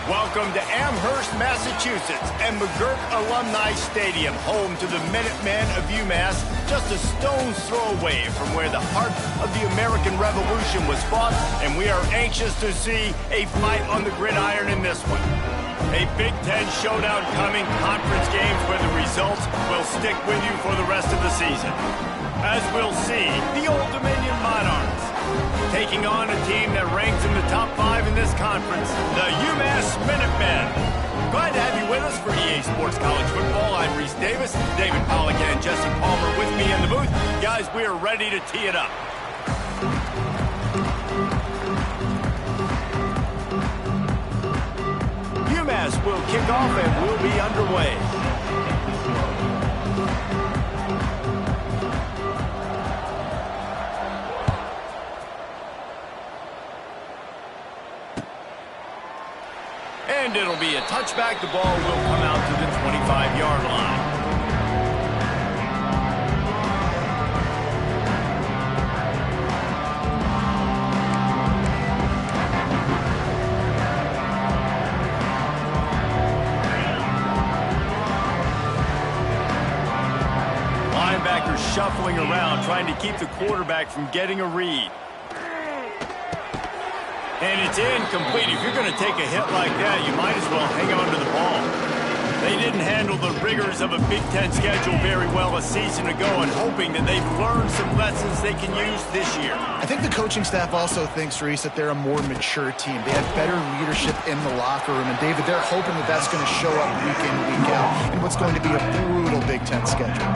Welcome to Amherst, Massachusetts, and McGirt Alumni Stadium, home to the Minutemen of UMass, just a stone's throw away from where the heart of the American Revolution was fought, and we are anxious to see a fight on the gridiron in this one. A Big Ten showdown coming, conference games where the results will stick with you for the rest of the season. As we'll see, the Old Dominion Monarchs taking on a team that ranks in the top 5 in this conference, the UMass Minutemen. Glad to have you with us for EA Sports College Football. I'm Reese Davis, David Pollack and Jesse Palmer with me in the booth. Guys, we are ready to tee it up. UMass will kick off and we'll be underway. And it'll be a touchback. The ball will come out to the 25-yard line. Linebackers shuffling around, trying to keep the quarterback from getting a read. And it's incomplete. If you're going to take a hit like that, you might as well hang on to the ball. They didn't handle the rigors of a Big Ten schedule very well a season ago, and hoping that they've learned some lessons they can use this year. I think the coaching staff also thinks, Reese, that they're a more mature team. They have better leadership in the locker room. And, David, they're hoping that that's going to show up week in, week out in what's going to be a brutal Big Ten schedule.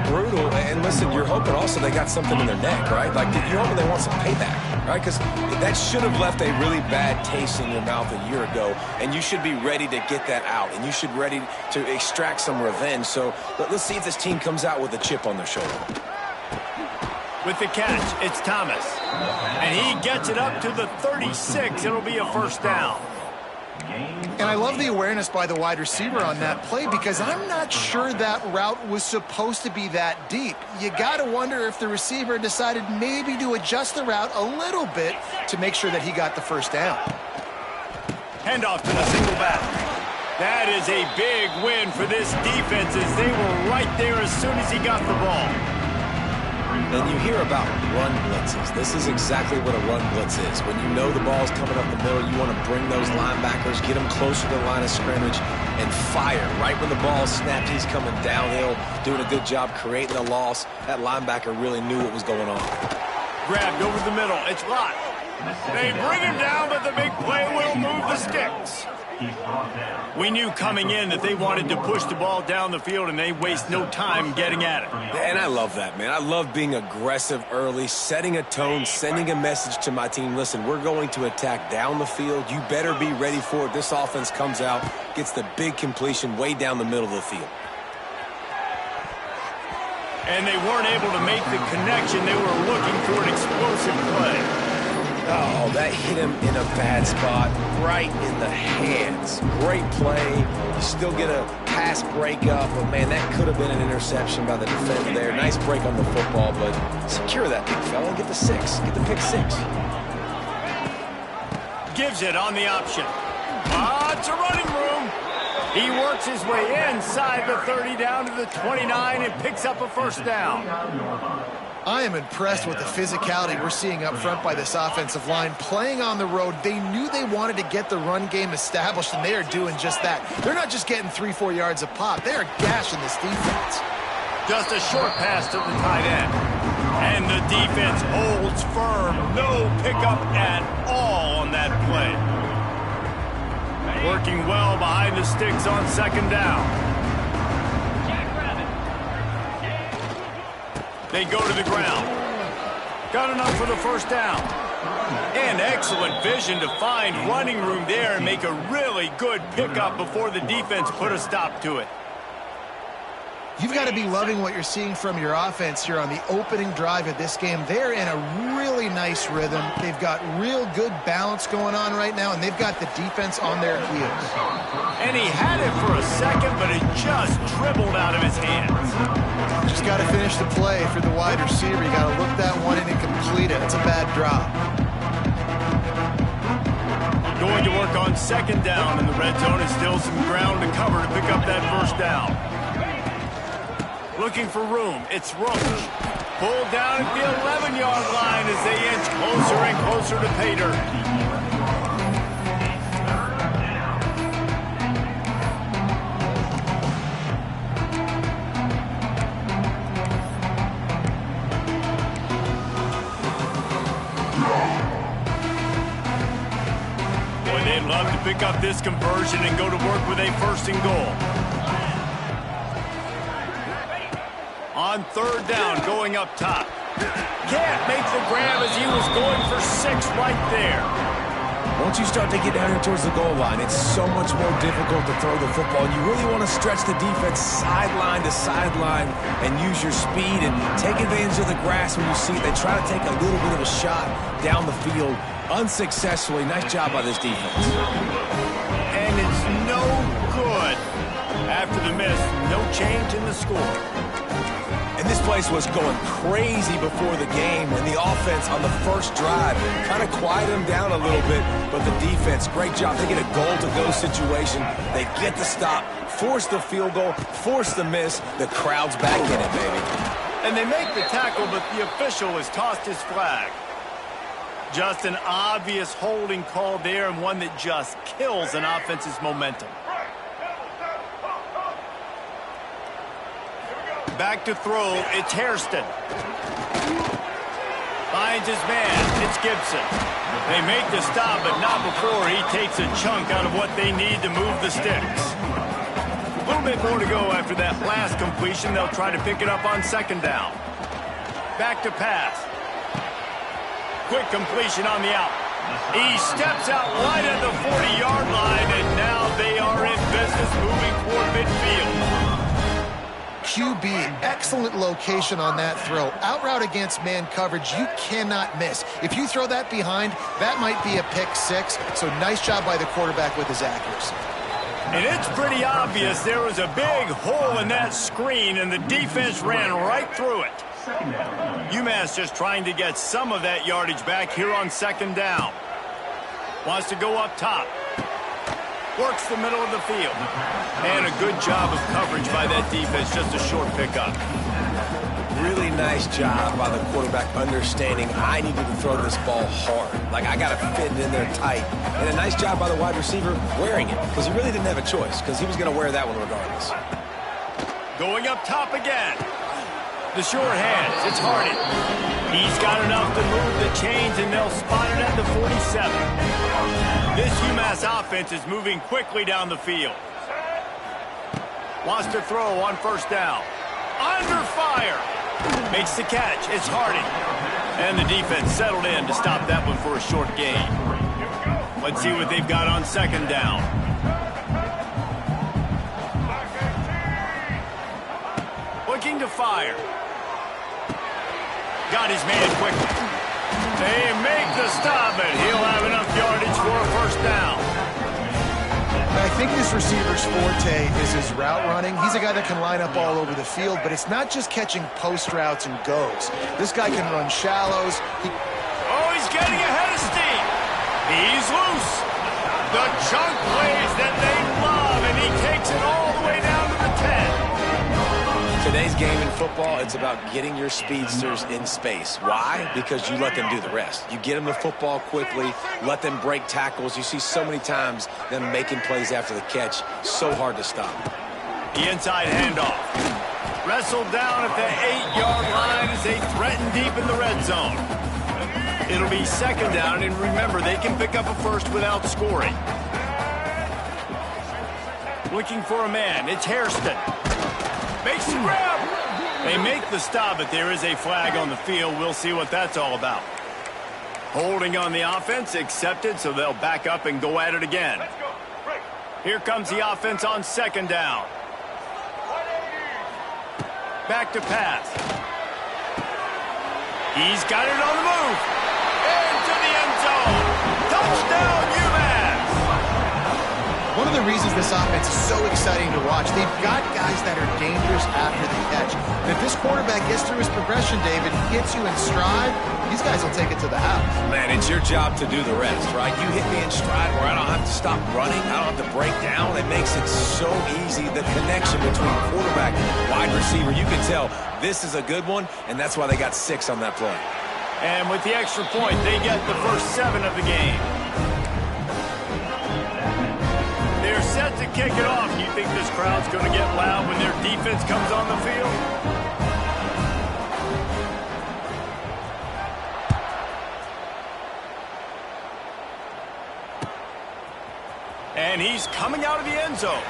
Brutal. And, listen, you're hoping also they got something in their neck, right? Like, you're hoping they want some payback, right? Because that should have left a really bad taste in your mouth a year ago, and you should be ready to get that out, and you should be ready to extract some revenge. So let's see if this team comes out with a chip on their shoulder. With the catch, it's Thomas. And he gets it up to the 36. It'll be a first down. And I love the awareness by the wide receiver on that play, because I'm not sure that route was supposed to be that deep. You got to wonder if the receiver decided maybe to adjust the route a little bit to make sure that he got the first down. Handoff to the single back. That is a big win for this defense, as they were right there as soon as he got the ball. And you hear about run blitzes. This is exactly what a run blitz is. When you know the ball's coming up the middle, you want to bring those linebackers, get them closer to the line of scrimmage, and fire. Right when the ball snapped, he's coming downhill, doing a good job creating a loss. That linebacker really knew what was going on. Grabbed over the middle. It's locked. They bring him down, but the big play will move the sticks. We knew coming in that they wanted to push the ball down the field, and they waste no time getting at it. And I love that, man. I love being aggressive early, setting a tone, sending a message to my team. Listen, we're going to attack down the field. You better be ready for it. This offense comes out, gets the big completion way down the middle of the field. And they weren't able to make the connection. They were looking for an explosive play. Oh, that hit him in a bad spot, right in the hands. Great play. You still get a pass breakup, but, man, that could have been an interception by the defender there. Nice break on the football, but secure that big fella. Get the 6. Get the pick 6. Gives it on the option. It's a running room. He works his way inside the 30 down to the 29 and picks up a first down. I am impressed with the physicality we're seeing up front by this offensive line. Playing on the road, they knew they wanted to get the run game established, and they are doing just that. They're not just getting 3-4 yards a pop. They are gashing this defense. Just a short pass to the tight end. And the defense holds firm. No pickup at all on that play. Working well behind the sticks on second down. They go to the ground. Got enough for the first down. And excellent vision to find running room there and make a really good pickup before the defense put a stop to it. You've got to be loving what you're seeing from your offense here on the opening drive of this game. They're in a really nice rhythm. They've got real good balance going on right now, and they've got the defense on their heels. And he had it for a second, but it just dribbled out of his hands. Just got to finish the play for the wide receiver. You got to look that one in and complete it. It's a bad drop. going to work on second down in the red zone, and still some ground to cover to pick up that first down. Looking for room. It's Roach. Pulled down at the 11-yard line as they inch closer and closer to pay dirt. They'd love to pick up this conversion and go to work with a first and goal. On third down, going up top. Can't make the grab as he was going for 6 right there. Once you start to get down here towards the goal line, it's so much more difficult to throw the football. You really want to stretch the defense sideline to sideline and use your speed and take advantage of the grass when you see it. They try to take a little bit of a shot down the field unsuccessfully. Nice job by this defense. And it's no good. After the miss, no change in the score. And this place was going crazy before the game, and the offense on the first drive kind of quieted them down a little bit, but the defense, great job. They get a goal-to-go situation. They get the stop, force the field goal, force the miss. The crowd's back in it, baby. And they make the tackle, but the official has tossed his flag. Just an obvious holding call there, and one that just kills an offense's momentum. Back to throw, it's Hairston. Finds his man, it's Gibson. They make the stop, but not before he takes a chunk out of what they need to move the sticks. A little bit more to go after that last completion. They'll try to pick it up on second down. Back to pass. Quick completion on the out. He steps out right at the 40-yard line, and now they are in business moving toward midfield. QB, excellent location on that throw. Out route against man coverage, you cannot miss. If you throw that behind, that might be a pick 6. So nice job by the quarterback with his accuracy. And it's pretty obvious there was a big hole in that screen, and the defense ran right through it. UMass just trying to get some of that yardage back here on second down. Wants to go up top. Works the middle of the field. And a good job of coverage by that defense. Just a short pickup. Really nice job by the quarterback understanding I needed to throw this ball hard. Like, I got to fit it in there tight. And a nice job by the wide receiver wearing it, because he really didn't have a choice, because he was going to wear that one regardless. Going up top again. The short hands, it's Harding. He's got enough to move the chains, and they'll spot it at the 47. This UMass offense is moving quickly down the field. Wants to throw on first down. Under fire. Makes the catch. It's Harding. And the defense settled in to stop that one for a short gain. Let's see what they've got on second down. Looking to fire. Got his man quickly. They make the stop, and he'll have enough yardage for a first down. I think this receiver's forte is his route running. He's a guy that can line up all over the field, but it's not just catching post routes and goes. This guy can run shallows. He's getting ahead of steam. He's loose. The chunk plays that they love, and he takes it all the way down to the 10. Today's game in football, it's about getting your speedsters in space. Why? Because you let them do the rest. You get them the football quickly, let them break tackles. You see so many times them making plays after the catch. So hard to stop. The inside handoff. Wrestled down at the 8-yard line as they threaten deep in the red zone. It'll be second down, and remember, they can pick up a first without scoring. Looking for a man. It's Hairston. Makes the grab. They make the stop, but there is a flag on the field. We'll see what that's all about. Holding on the offense, accepted, so they'll back up and go at it again. Here comes the offense on second down. Back to pass. He's got it on the move. Into the end zone. Touchdown, UMass. One of the the reasons this offense is so exciting to watch. They've got guys that are dangerous after the catch. And if this quarterback gets through his progression, David, gets you in stride, these guys will take it to the house. Man, it's your job to do the rest, right? You hit me in stride where I don't have to stop running. I don't have to break down. It makes it so easy. The connection between quarterback and wide receiver, you can tell this is a good one, and that's why they got 6 on that play. And with the extra point, they get the first 7 of the game. They're set to kick it off. You think this crowd's going to get loud when their defense comes on the field? And he's coming out of the end zone.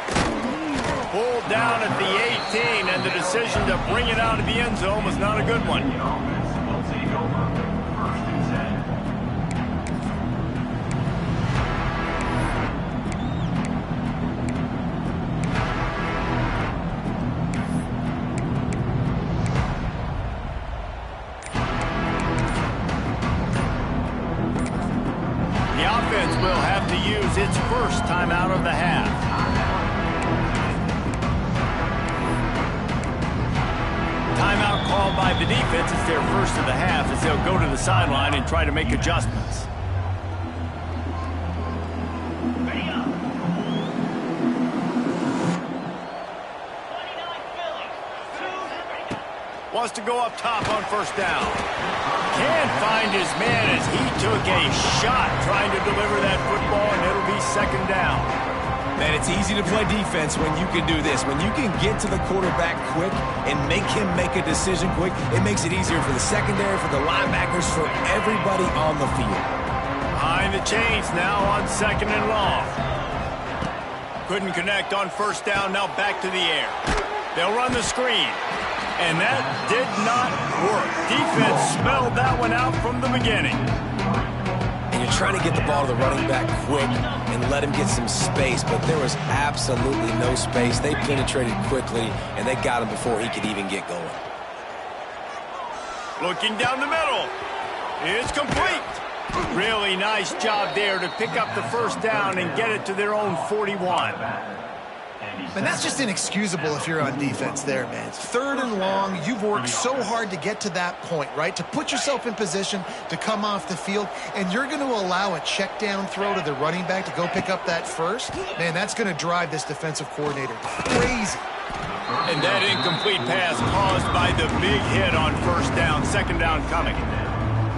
Pulled down at the 18, and the decision to bring it out of the end zone was not a good one. Will have to use its first timeout of the half. Timeout called by the defense. It's their first of the half as they'll go to the sideline and try to make adjustments. Wants to go up top on first down. Can't find his man as he took a shot trying to deliver that football, and it'll be second down. Man, it's easy to play defense when you can do this. When you can get to the quarterback quick and make him make a decision quick, it makes it easier for the secondary, for the linebackers, for everybody on the field. Behind the chains now on second and long. Couldn't connect on first down, now back to the air. They'll run the screen. And that did not work. Defense smelled that one out from the beginning. And you're trying to get the ball to the running back quick and let him get some space, but there was absolutely no space. They penetrated quickly, and they got him before he could even get going. Looking down the middle. It's complete. Really nice job there to pick up the first down and get it to their own 41. And that's just inexcusable if you're on defense there, man. It's 3rd and long. You've worked so hard to get to that point, right? To put yourself in position to come off the field, and you're going to allow a check down throw to the running back to go pick up that first? Man, that's going to drive this defensive coordinator crazy. And that incomplete pass caused by the big hit on first down. Second down coming.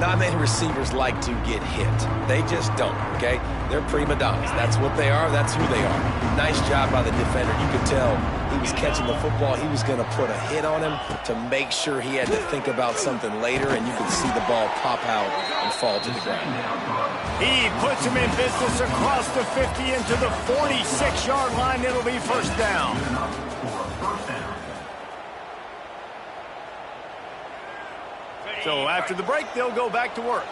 Not many receivers like to get hit. They just don't, okay? They're prima donnas. That's what they are. That's who they are. Nice job by the defender. You could tell he was catching the football. He was going to put a hit on him to make sure he had to think about something later, and you could see the ball pop out and fall to the ground. He puts him in business across the 50 into the 46-yard line. It'll be first down. So after the break, they'll go back to work.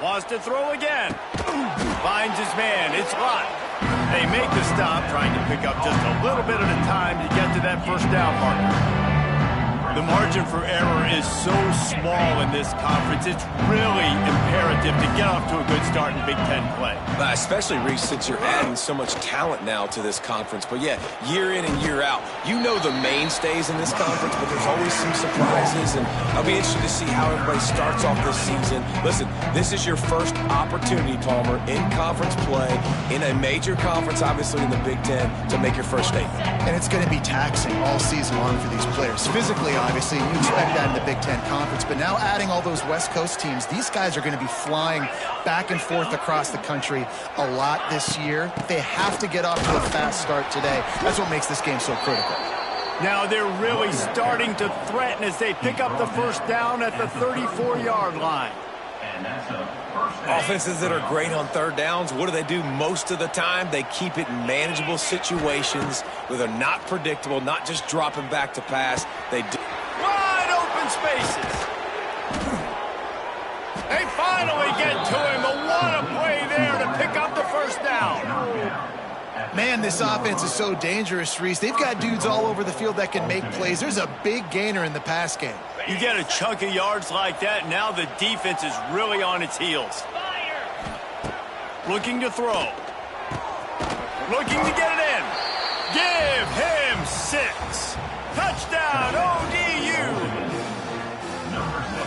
Wants to throw again. Finds his man. It's Lott. They make the stop, trying to pick up just a little bit at a time to get to that first down marker. The margin for error is so small in this conference. It's really imperative to get off to a good start in Big Ten play. Especially, Reese, since you're adding so much talent now to this conference. But, yeah, year in and year out, you know the mainstays in this conference, but there's always some surprises. And I'll be interested to see how everybody starts off this season. Listen, this is your first opportunity, Palmer, in conference play, in a major conference, obviously in the Big Ten, to make your first statement. And it's going to be taxing all season long for these players. Physically, obviously, you expect that in the Big Ten Conference, but now adding all those West Coast teams, these guys are going to be flying back and forth across the country a lot this year. They have to get off to a fast start today. That's what makes this game so critical. Now they're really starting to threaten as they pick up the first down at the 34-yard line. Offenses that are great on third downs, what do they do most of the time? They keep it in manageable situations where they're not predictable, not just dropping back to pass. They do. Wide open spaces. They finally get to him, but what a play there to pick up the first down. Man, this offense is so dangerous, Reese. They've got dudes all over the field that can make plays. There's a big gainer in the pass game. You get a chunk of yards like that, now the defense is really on its heels. Looking to throw. Looking to get it in. Give him 6. Touchdown, ODU.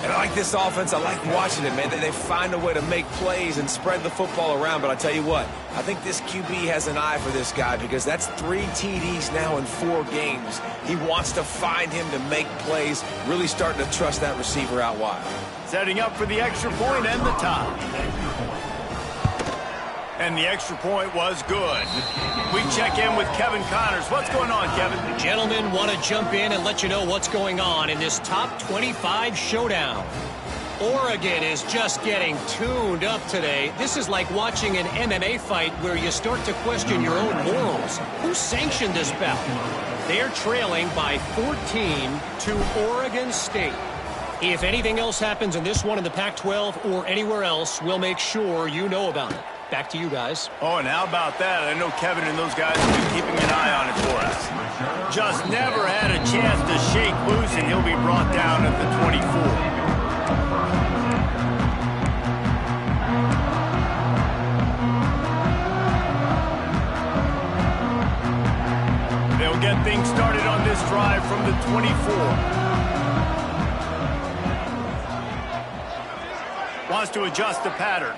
And I like this offense. I like watching it, man. They find a way to make plays and spread the football around. But I tell you what, I think this QB has an eye for this guy because that's 3 TDs now in 4 games. He wants to find him to make plays, really starting to trust that receiver out wide. Setting up for the extra point and the tie. And the extra point was good. We check in with Kevin Connors. What's going on, Kevin? Gentlemen, want to jump in and let you know what's going on in this top 25 showdown. Oregon is just getting tuned up today. This is like watching an MMA fight where you start to question your own morals. Who sanctioned this bout? They're trailing by 14 to Oregon State. If anything else happens in this one in the Pac-12 or anywhere else, we'll make sure you know about it. Back to you guys. Oh, and how about that? I know Kevin and those guys have been keeping an eye on it for us. Just never had a chance to shake loose, and he'll be brought down at the 24. They'll get things started on this drive from the 24. Wants to adjust the pattern.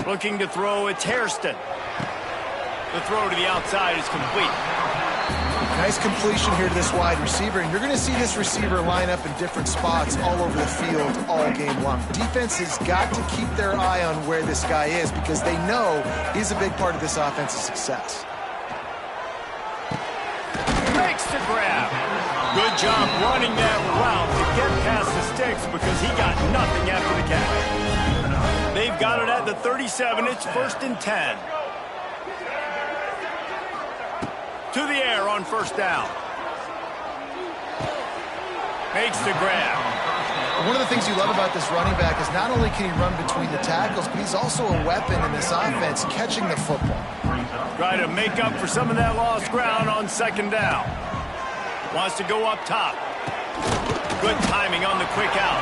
Looking to throw, it's Hairston. The throw to the outside is complete. Nice completion here to this wide receiver, and you're going to see this receiver line up in different spots all over the field all game long. Defense has got to keep their eye on where this guy is because they know he's a big part of this offense's success. Makes the grab. Good job running that route to get past the sticks because he got nothing after the catch. They've got it at the 37. It's 1st and 10. To the air on 1st down. Makes the grab. One of the things you love about this running back is not only can he run between the tackles, but he's also a weapon in this offense, catching the football. Try to make up for some of that lost ground on 2nd down. Wants to go up top. Good timing on the quick out.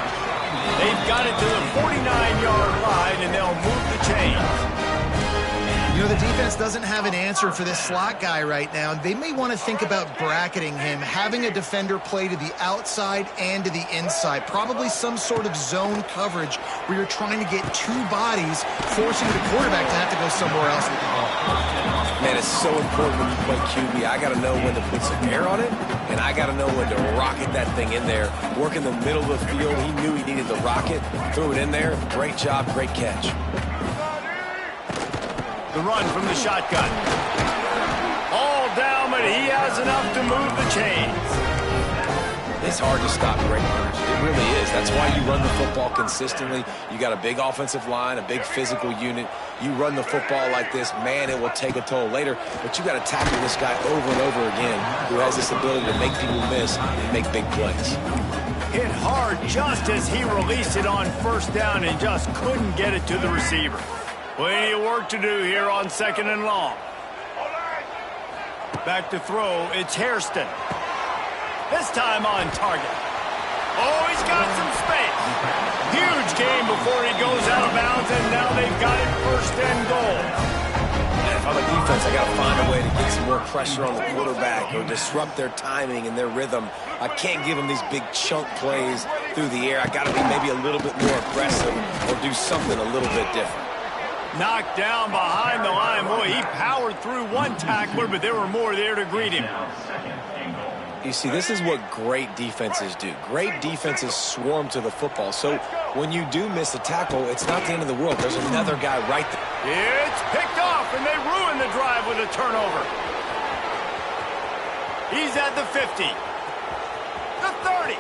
They've got it to the 49-yard line, and they'll move the chains. You know, the defense doesn't have an answer for this slot guy right now. They may want to think about bracketing him, having a defender play to the outside and to the inside. Probably some sort of zone coverage where you're trying to get 2 bodies, forcing the quarterback to have to go somewhere else with the ball. Man, it's so important when you play QB. I got to know when to put some air on it, and I got to know when to rocket that thing in there. Work in the middle of the field. He knew he needed the rocket. Threw it in there. Great job, great catch. The run from the shotgun. All down, but he has enough to move the chains. It's hard to stop great runners. It really is. That's why you run the football consistently. You got a big offensive line, a big physical unit. You run the football like this, man, it will take a toll later. But you got to tackle this guy over and over again who has this ability to make people miss and make big plays. Hit hard just as he released it on 1st down and just couldn't get it to the receiver. Plenty of work to do here on 2nd and long. Back to throw, it's Hairston. This time on target. Oh, he's got some space. Huge game before he goes out of bounds, and now they've got it 1st and goal. And if I'm a defense, I got to find a way to get some more pressure on the quarterback or disrupt their timing and their rhythm. I can't give them these big chunk plays through the air. I got to be maybe a little bit more aggressive or do something a little bit different. Knocked down behind the line. Boy, he powered through one tackler, but there were more there to greet him. You see, this is what great defenses do. Great defenses swarm to the football. So when you do miss a tackle, it's not the end of the world. There's another guy right there. It's picked off, and they ruin the drive with a turnover. He's at the 50, the 30,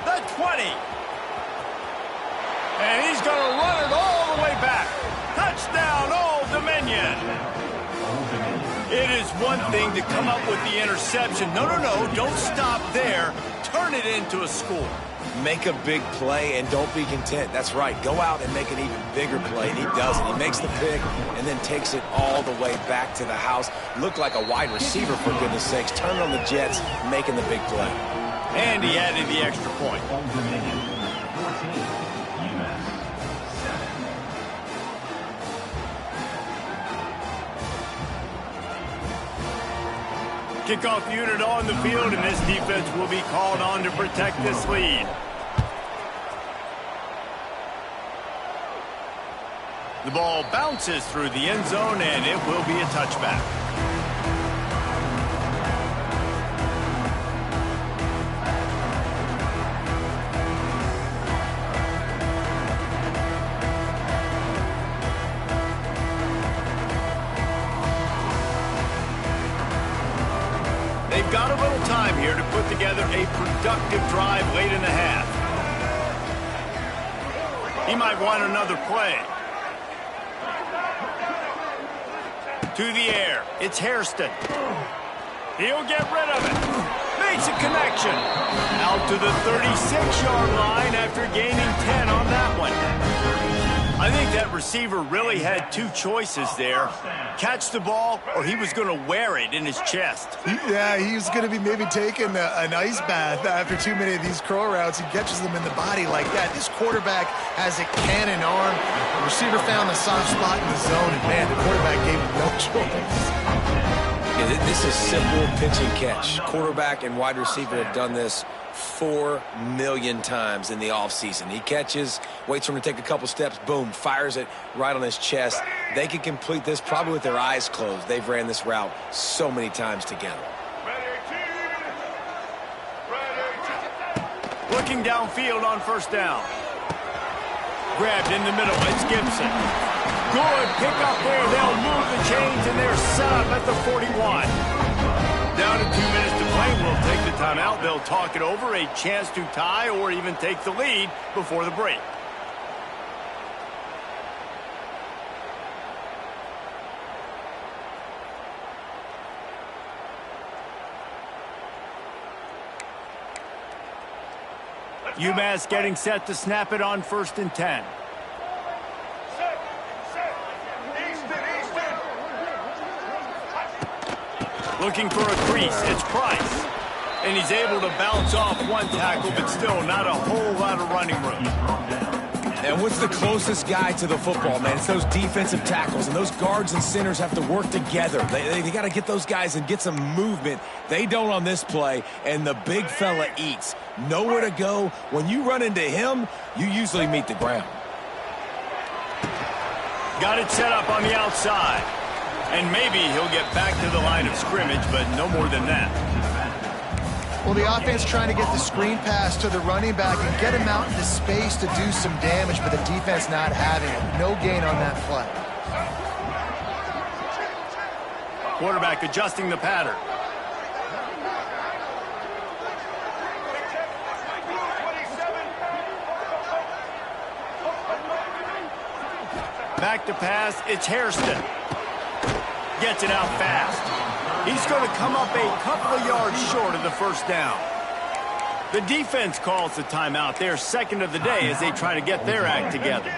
the 20. And he's going to run it all the way back. Touchdown, Old Dominion. It is one thing to come up with the interception. No, don't stop there. Turn it into a score. Make a big play and don't be content. That's right. Go out and make an even bigger play, and he does it. He makes the pick and then takes it all the way back to the house. Looked like a wide receiver, for goodness sakes. Turning on the Jets, making the big play. And he added the extra point. Kickoff unit on the field, and this defense will be called on to protect this lead. The ball bounces through the end zone, and it will be a touchback. They've got a little time here to put together a productive drive late in the half. He might want another play. To the air. It's Hairston. He'll get rid of it. Makes a connection. Out to the 36-yard line after gaining 10 on that one. I think that receiver really had two choices there. Catch the ball, or he was going to wear it in his chest. Yeah, he was going to be maybe taking an ice bath after too many of these curl routes. He catches them in the body like that. This quarterback has a cannon arm. The receiver found the soft spot in the zone, and man, the quarterback gave him no choice. Yeah, this is simple pitch and catch. Quarterback and wide receiver have done this 4 million times in the offseason. He catches, waits for him to take a couple steps, boom, fires it right on his chest. They can complete this probably with their eyes closed. They've ran this route so many times together. Looking downfield on first down. Grabbed in the middle. It's Gibson. Good pick up there. They'll move the chains, and they're set up at the 41. Down to 2 minutes to play. We'll take the timeout. They'll talk it over. A chance to tie or even take the lead before the break. UMass getting set to snap it on 1st and 10. Looking for a crease. It's Price. And he's able to bounce off one tackle, but still not a whole lot of running room. And what's the closest guy to the football, man? It's those defensive tackles, and those guards and centers have to work together. They got to get those guys and get some movement. They don't on this play, and the big fella eats. Nowhere to go. When you run into him, you usually meet the ground. Got it set up on the outside. And maybe he'll get back to the line of scrimmage, but no more than that. Well, the offense trying to get the screen pass to the running back and get him out into space to do some damage, but the defense not having it. No gain on that play. Quarterback adjusting the pattern. Back to pass, it's Hairston. Gets it out fast. He's going to come up a couple of yards short of the first down. The defense calls the timeout. They're second of the day as they try to get their act together.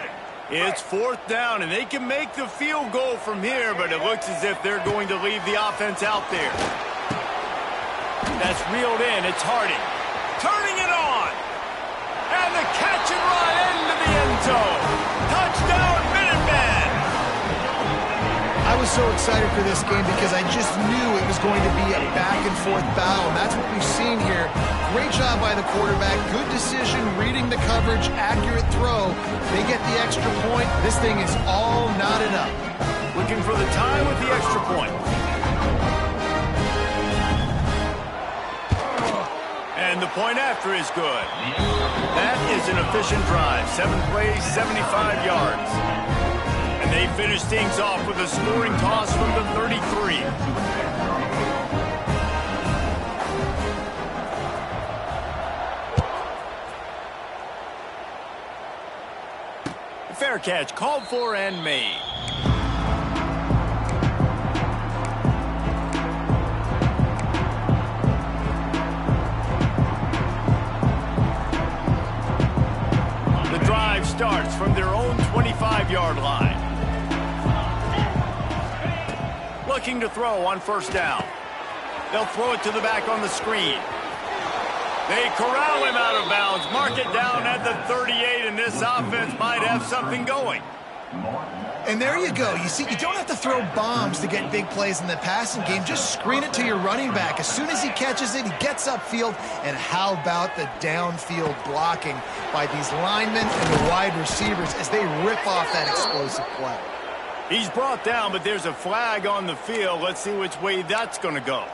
It's 4th down, and they can make the field goal from here, but it looks as if they're going to leave the offense out there. That's reeled in. It's Harding. Turning it on. And the catch and run into the end zone. Touchdown, Minutemen. I was so excited for this game because I just knew it was going to be a back-and-forth battle, and that's what we've seen here. Great job by the quarterback, good decision, reading the coverage, accurate throw. They get the extra point. This thing is all knotted up. Looking for the tie with the extra point. And the point after is good. That is an efficient drive. 7 plays, 75 yards. And they finish things off with a scoring toss from the 33. Fair catch called for and made. The drive starts from their own 25-yard line. Looking to throw on first down. They'll throw it to the back on the screen. They corral him out of bounds, mark it down at the 38, and this offense might have something going. And there you go. You see, you don't have to throw bombs to get big plays in the passing game. Just screen it to your running back. As soon as he catches it, he gets upfield. And how about the downfield blocking by these linemen and the wide receivers as they rip off that explosive play? He's brought down, but there's a flag on the field. Let's see which way that's going to go.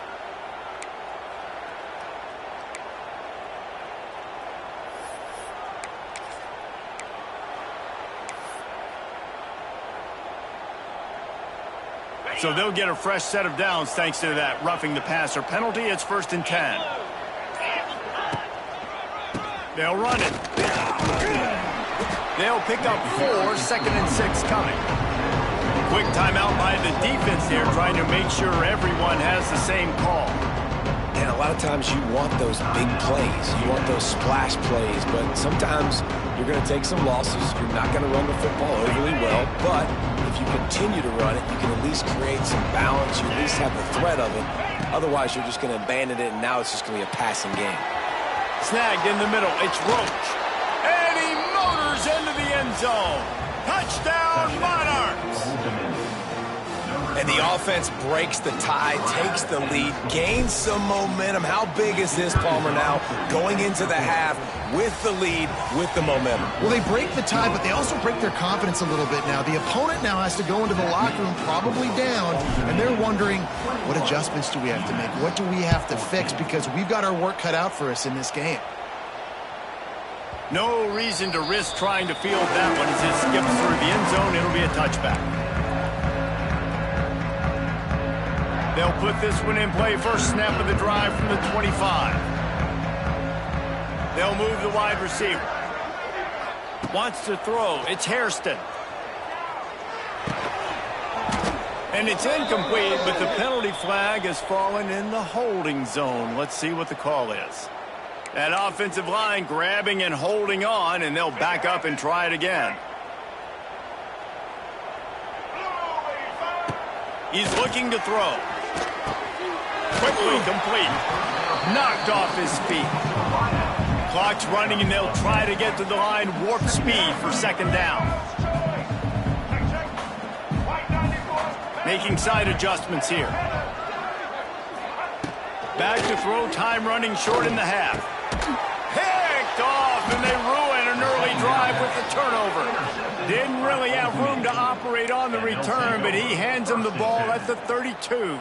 So they'll get a fresh set of downs thanks to that roughing the passer penalty. It's 1st and 10. They'll run it. They'll pick up 4, 2nd and 6 coming. Quick timeout by the defense here, trying to make sure everyone has the same call. And a lot of times you want those big plays. You want those splash plays, but sometimes you're going to take some losses. You're not going to run the football overly well, but if you continue to run it, you can at least create some balance. You at least have the threat of it. Otherwise, you're just going to abandon it, and now it's just going to be a passing game. Snagged in the middle. It's Roach. And he motors into the end zone. Touchdown, Monarchs. And the offense breaks the tie, takes the lead, gains some momentum. How big is this, Palmer, now going into the half with the lead, with the momentum? Well, they break the tie, but they also break their confidence a little bit now. The opponent now has to go into the locker room probably down, and they're wondering, what adjustments do we have to make? What do we have to fix? Because we've got our work cut out for us in this game. No reason to risk trying to field that one as it skips through the end zone. It'll be a touchback. They'll put this one in play. First snap of the drive from the 25. They'll move the wide receiver. Wants to throw. It's Hairston. And it's incomplete, but the penalty flag has fallen in the holding zone. Let's see what the call is. That offensive line grabbing and holding on, and they'll back up and try it again. He's looking to throw. Quickly complete. Knocked off his feet. Clock's running, and they'll try to get to the line. Warp speed for 2nd down. Making side adjustments here. Back to throw. Time running short in the half. Picked off, and they ruin an early drive with the turnover. Didn't really have room to operate on the return, but he hands him the ball at the 32.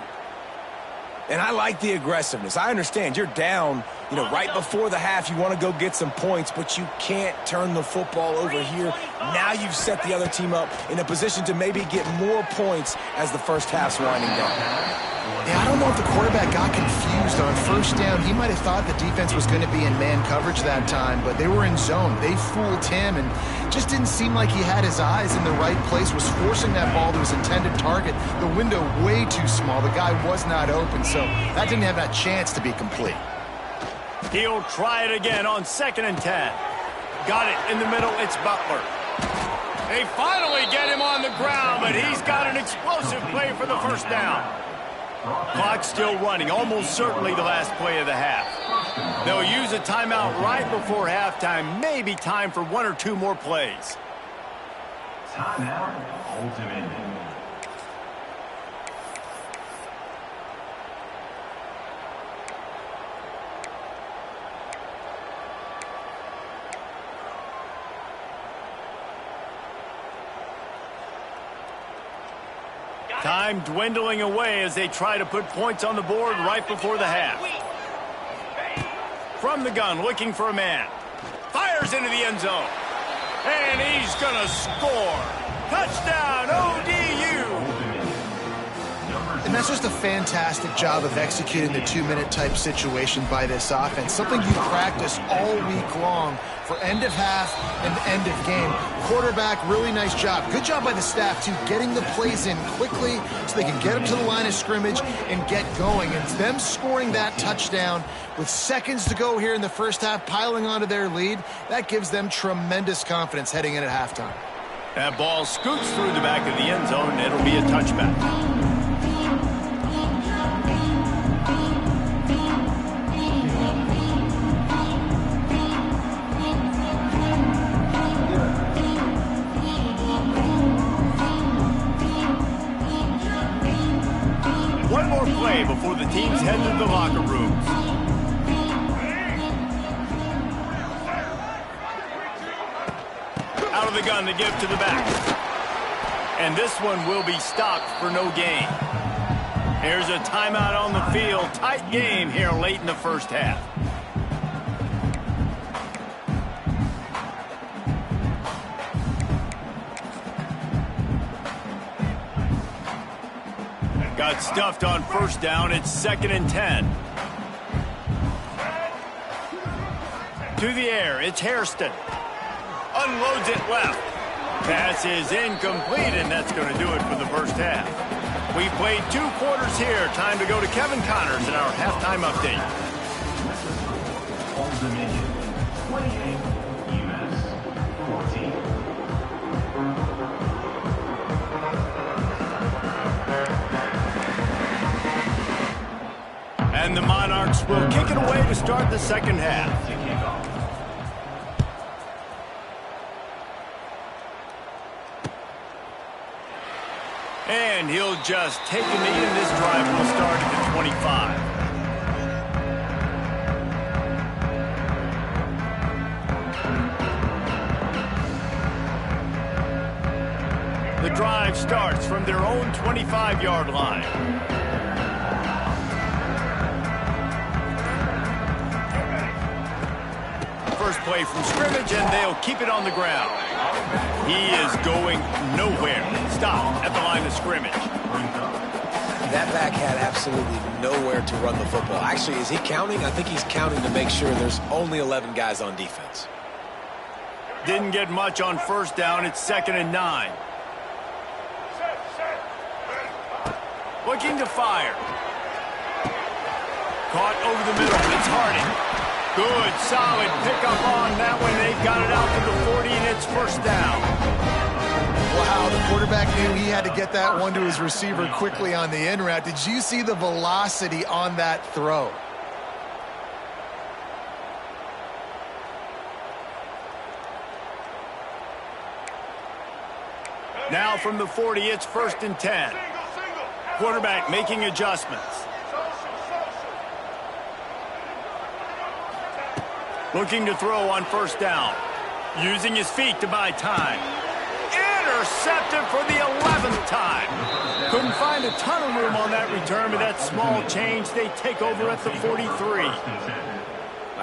And I like the aggressiveness. I understand you're down, right before the half. You want to go get some points, but you can't turn the football over here. Now you've set the other team up in a position to maybe get more points as the first half's winding down. Yeah, I don't know if the quarterback got confused on 1st down. He might have thought the defense was going to be in man coverage that time, but they were in zone. They fooled him and just didn't seem like he had his eyes in the right place, was forcing that ball to his intended target. The window way too small. The guy was not open, so that didn't have that chance to be complete. He'll try it again on 2nd and 10. Got it in the middle. It's Butler. They finally get him on the ground, but he's got an explosive play for the 1st down. Clock still running, almost certainly the last play of the half. They'll use a timeout right before halftime. Maybe time for 1 or 2 more plays. Timeout, ultimate. Time dwindling away as they try to put points on the board right before the half. From the gun, looking for a man. Fires into the end zone. And he's going to score. Touchdown, ODU. And that's just a fantastic job of executing the 2-minute type situation by this offense. Something you practice all week long for end of half and end of game. Quarterback, really nice job. Good job by the staff, too, getting the plays in quickly so they can get up to the line of scrimmage and get going. And them scoring that touchdown with seconds to go here in the 1st half, piling onto their lead, that gives them tremendous confidence heading in at halftime. That ball scoots through the back of the end zone, and it'll be a touchback. away before the teams head to the locker rooms. Out of the gun to give to the back. And this one will be stopped for no gain. Here's a timeout on the field. Tight game here late in the first half. Got stuffed on first down. It's 2nd and 10. To the air. It's Hairston. Unloads it left. Pass is incomplete, and that's going to do it for the first half. We played 2 quarters here. Time to go to Kevin Connors in our halftime update. Old Dominion, 28, UMass, 14. And the Monarchs will kick it away to start the second half. And he'll just take a knee, and this drive will start at the 25. The drive starts from their own 25-yard line. First play from scrimmage, and they'll keep it on the ground. He is going nowhere. Stop at the line of scrimmage. That back had absolutely nowhere to run the football. Actually, is he counting? I think he's counting to make sure there's only 11 guys on defense. Didn't get much on first down. It's 2nd and 9. Looking to fire. Caught over the middle. It's Harding. Good, solid pickup on that one. They've got it out to the 40, and it's first down. Wow, the quarterback knew he had to get that one to his receiver quickly on the in route. Did you see the velocity on that throw? Now from the 40, it's 1st and 10. Quarterback making adjustments. Looking to throw on first down. Using his feet to buy time. Intercepted for the 11th time. Couldn't find a ton of room on that return, but that small change, they take over at the 43.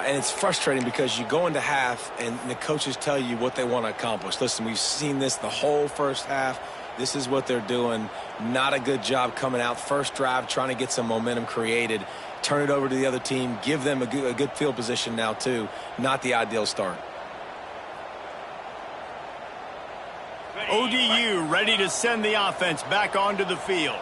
And it's frustrating because you go into half and the coaches tell you what they want to accomplish. Listen, we've seen this the whole first half. This is what they're doing. Not a good job coming out. First drive, trying to get some momentum created. Turn it over to the other team. Give them a good field position now, too. Not the ideal start. ODU ready to send the offense back onto the field.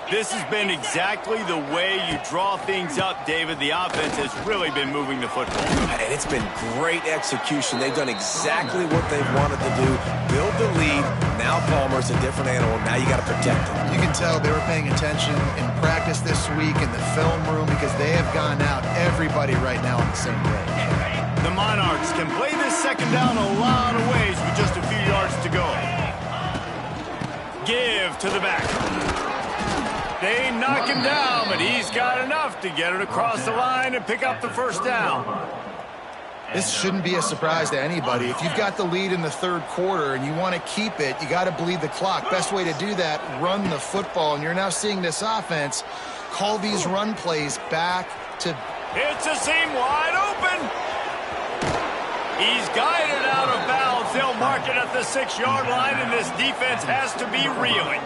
This has been exactly the way you draw things up, David. The offense has really been moving the football. And it's been great execution. They've done exactly what they've wanted to do. Build the lead. Now Palmer's a different animal. Now you got to protect him. You can tell they were paying attention in practice this week in the film room because they have gone out, everybody right now on the same page. The Monarchs can play this second down a lot of ways with just a few yards to go. Give to the back. They knock him down, but he's got enough to get it across the line and pick up the first down. This shouldn't be a surprise to anybody. If you've got the lead in the third quarter and you want to keep it, you got to bleed the clock. Best way to do that, run the football. And you're now seeing this offense call these run plays back to... It's a seam wide open. He's guided out of bounds. They'll mark it at the 6-yard line, and this defense has to be reeling.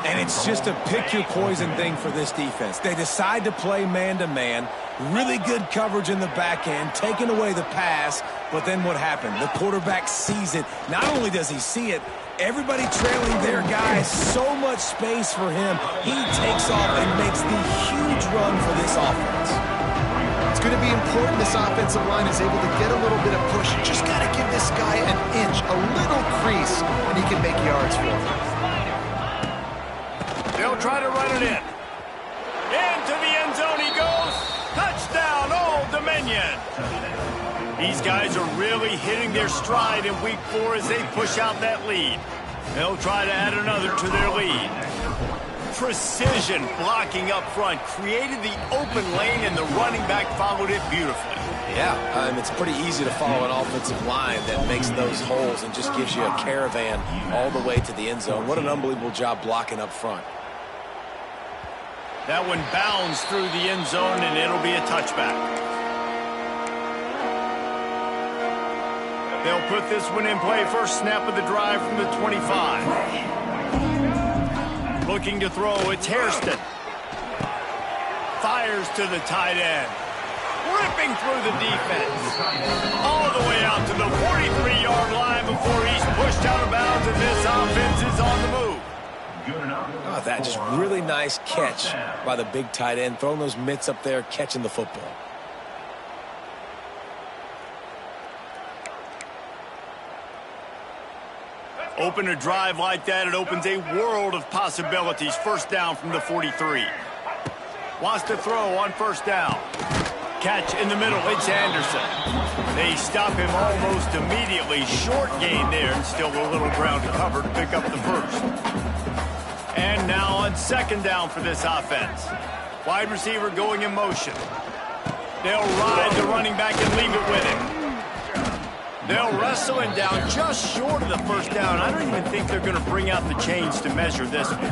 And it's just a pick-your-poison thing for this defense. They decide to play man-to-man, really good coverage in the back end, taking away the pass, but then what happened? The quarterback sees it. Not only does he see it, everybody trailing their guy, so much space for him. He takes off and makes the huge run for this offense. It's going to be important this offensive line is able to get a little bit of push. You just got to give this guy an inch, a little crease, and he can make yards for him. They'll try to run it in. Into the end zone he goes. Touchdown, Old Dominion. These guys are really hitting their stride in week 4 as they push out that lead. They'll try to add another to their lead. precision blocking up front, created the open lane, and the running back followed it beautifully. Yeah, it's pretty easy to follow an offensive line that makes those holes and just gives you a caravan all the way to the end zone. What an unbelievable job blocking up front. That one bounds through the end zone, and it'll be a touchback. They'll put this one in play. First snap of the drive from the 25. Looking to throw, it's Hairston. Fires to the tight end. Ripping through the defense. All the way out to the 43-yard line before he's pushed out of bounds, and this offense is on the move. Oh, that just really nice catch by the big tight end, throwing those mitts up there, catching the football. Open a drive like that, it opens a world of possibilities. First down from the 43. Wants to throw on first down. Catch in the middle, it's Anderson. They stop him almost immediately. Short gain there, and still a little ground to cover to pick up the first. And now on second down for this offense. Wide receiver going in motion. They'll ride the running back and leave it with him. They'll wrestle him down just short of the first down. I don't even think they're going to bring out the chains to measure this one.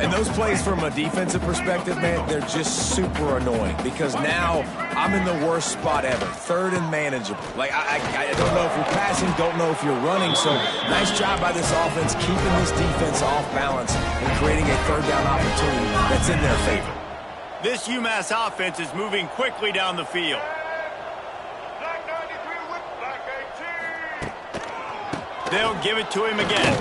And those plays from a defensive perspective, man, they're just super annoying because now I'm in the worst spot ever. Third and manageable. Like, I don't know if you're passing, don't know if you're running. So nice job by this offense keeping this defense off balance and creating a third down opportunity that's in their favor. This UMass offense is moving quickly down the field. They'll give it to him again.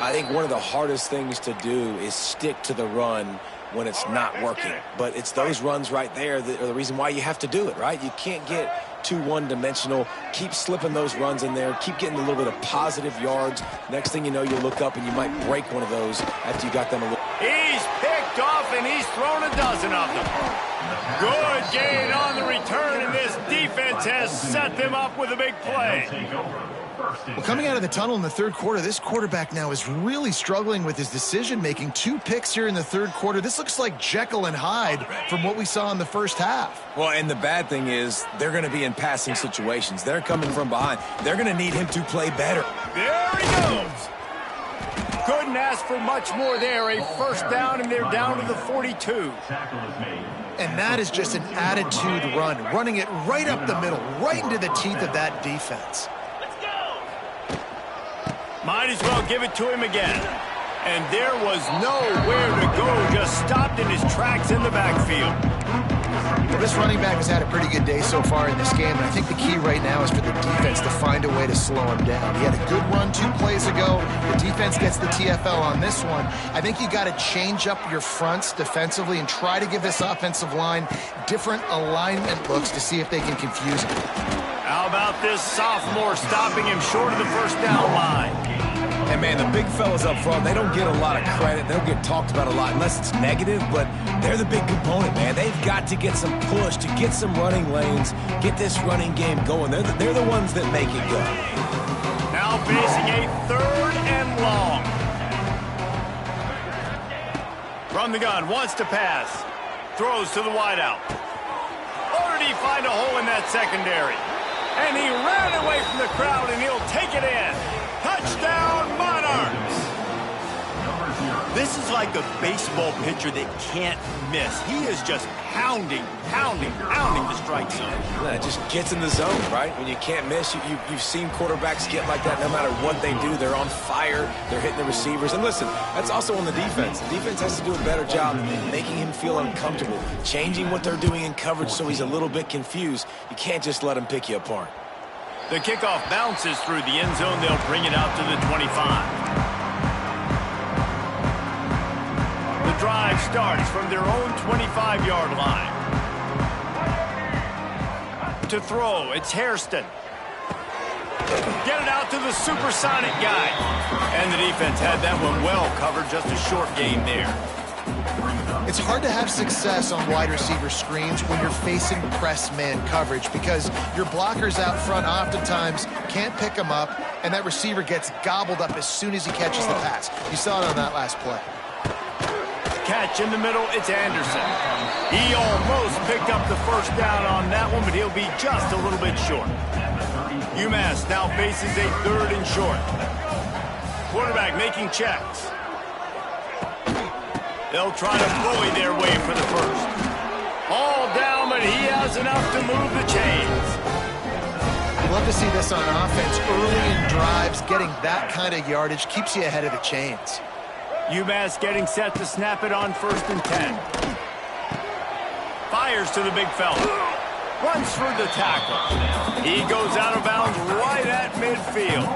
I think one of the hardest things to do is stick to the run when it's not working. But it's those runs right there that are the reason why you have to do it, right? You can't get too one-dimensional. Keep slipping those runs in there. Keep getting a little bit of positive yards. Next thing you know, you'll look up and you might break one of those after you got them a little. He's picked off, and he's thrown a dozen of them. Good gain on the return, and this defense has set them up with a big play. Well, coming out of the tunnel in the third quarter, this quarterback now is really struggling with his decision-making. 2 picks here in the third quarter. This looks like Jekyll and Hyde from what we saw in the first half. Well, and the bad thing is they're going to be in passing situations. They're coming from behind. They're going to need him to play better. There he goes. Couldn't ask for much more there. A first down, and they're down to the 42. And that is just an attitude run, running it right up the middle, right into the teeth of that defense. Might as well give it to him again. And there was nowhere to go, just stopped in his tracks in the backfield. Well, this running back has had a pretty good day so far in this game, and I think the key right now is for the defense to find a way to slow him down. He had a good run 2 plays ago. The defense gets the TFL on this one. I think you got to change up your fronts defensively and try to give this offensive line different alignment looks to see if they can confuse him. How about this sophomore stopping him short of the first down line? And, man, the big fellas up front, they don't get a lot of credit. They don't get talked about a lot unless it's negative, but they're the big component, man. They've got to get some push, to get some running lanes, get this running game going. They're the ones that make it go. Now facing a third and long. Run the gun, wants to pass. Throws to the wideout. Or did he find a hole in that secondary? And he ran away from the crowd, and he'll take it in. Touchdown, Monarchs! This is like a baseball pitcher that can't miss. He is just pounding the strike zone. Yeah, it just gets in the zone, right? When you can't miss, you've seen quarterbacks get like that no matter what they do. They're on fire. They're hitting the receivers. And listen, that's also on the defense. The defense has to do a better job making him feel uncomfortable, changing what they're doing in coverage so he's a little bit confused. You can't just let him pick you apart. The kickoff bounces through the end zone. They'll bring it out to the 25. The drive starts from their own 25-yard line. To throw, it's Hairston. Get it out to the supersonic guy. And the defense had that one well covered, just a short gain there. It's hard to have success on wide receiver screens when you're facing press man coverage because your blockers out front oftentimes can't pick them up, and that receiver gets gobbled up as soon as he catches the pass. You saw it on that last play. Catch in the middle, it's Anderson. He almost picked up the first down on that one, but he'll be just a little bit short. UMass now faces a 3rd and short. Quarterback making checks. They'll try to bully their way for the first. All down, but he has enough to move the chains. Love to see this on offense. Early in drives, getting that kind of yardage keeps you ahead of the chains. UMass getting set to snap it on 1st and 10. Fires to the big fella. Runs through the tackle. He goes out of bounds right at midfield.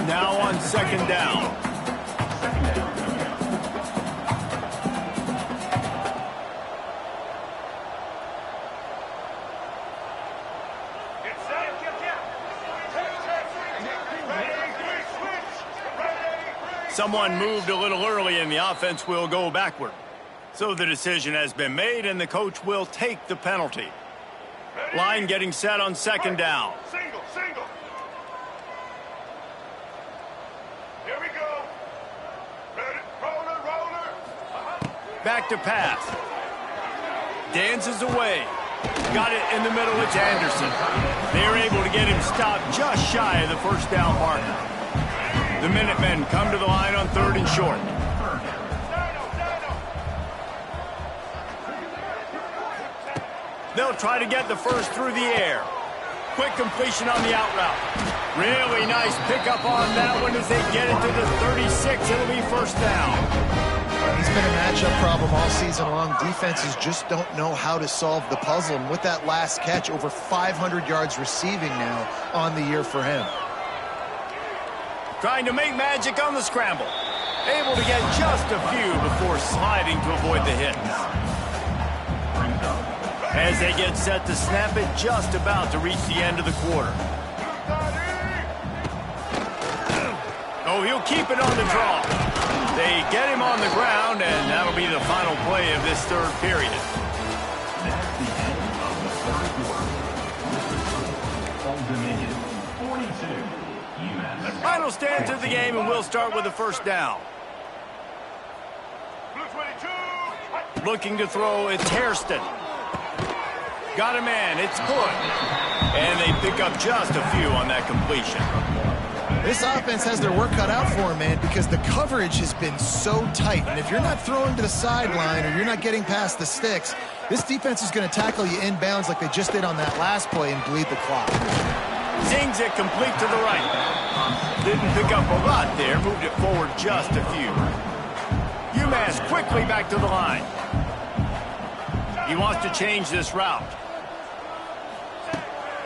Now on 2nd down. Someone moved a little early and the offense will go backward. So the decision has been made and the coach will take the penalty. Line getting set on 2nd down. Single. Here we go. Ready, roller. Back to pass. Dances away. Got it in the middle, it's Anderson. They're able to get him stopped just shy of the 1st down marker. The Minutemen come to the line on 3rd and short. They'll try to get the first through the air. Quick completion on the out route. Really nice pickup on that one as they get it to the 36. It'll be 1st down. He's been a matchup problem all season long. Defenses just don't know how to solve the puzzle. And with that last catch, over 500 yards receiving now on the year for him. Trying to make magic on the scramble. Able to get just a few before sliding to avoid the hits. As they get set to snap it, just about to reach the end of the quarter. Oh, he'll keep it on the draw. They get him on the ground, and that'll be the final play of this 3rd period. That's the end of the 3rd quarter. Old Dominion, 42. UMass. Final stance of the game, and we'll start with the 1st down. Looking to throw, it's Hairston. Got a man, it's good. And they pick up just a few on that completion. This offense has their work cut out for them, man, because the coverage has been so tight. And if you're not throwing to the sideline or you're not getting past the sticks, this defense is going to tackle you inbounds like they just did on that last play and bleed the clock. Zings it complete to the right. Didn't pick up a lot there, moved it forward just a few. UMass quickly back to the line. He wants to change this route.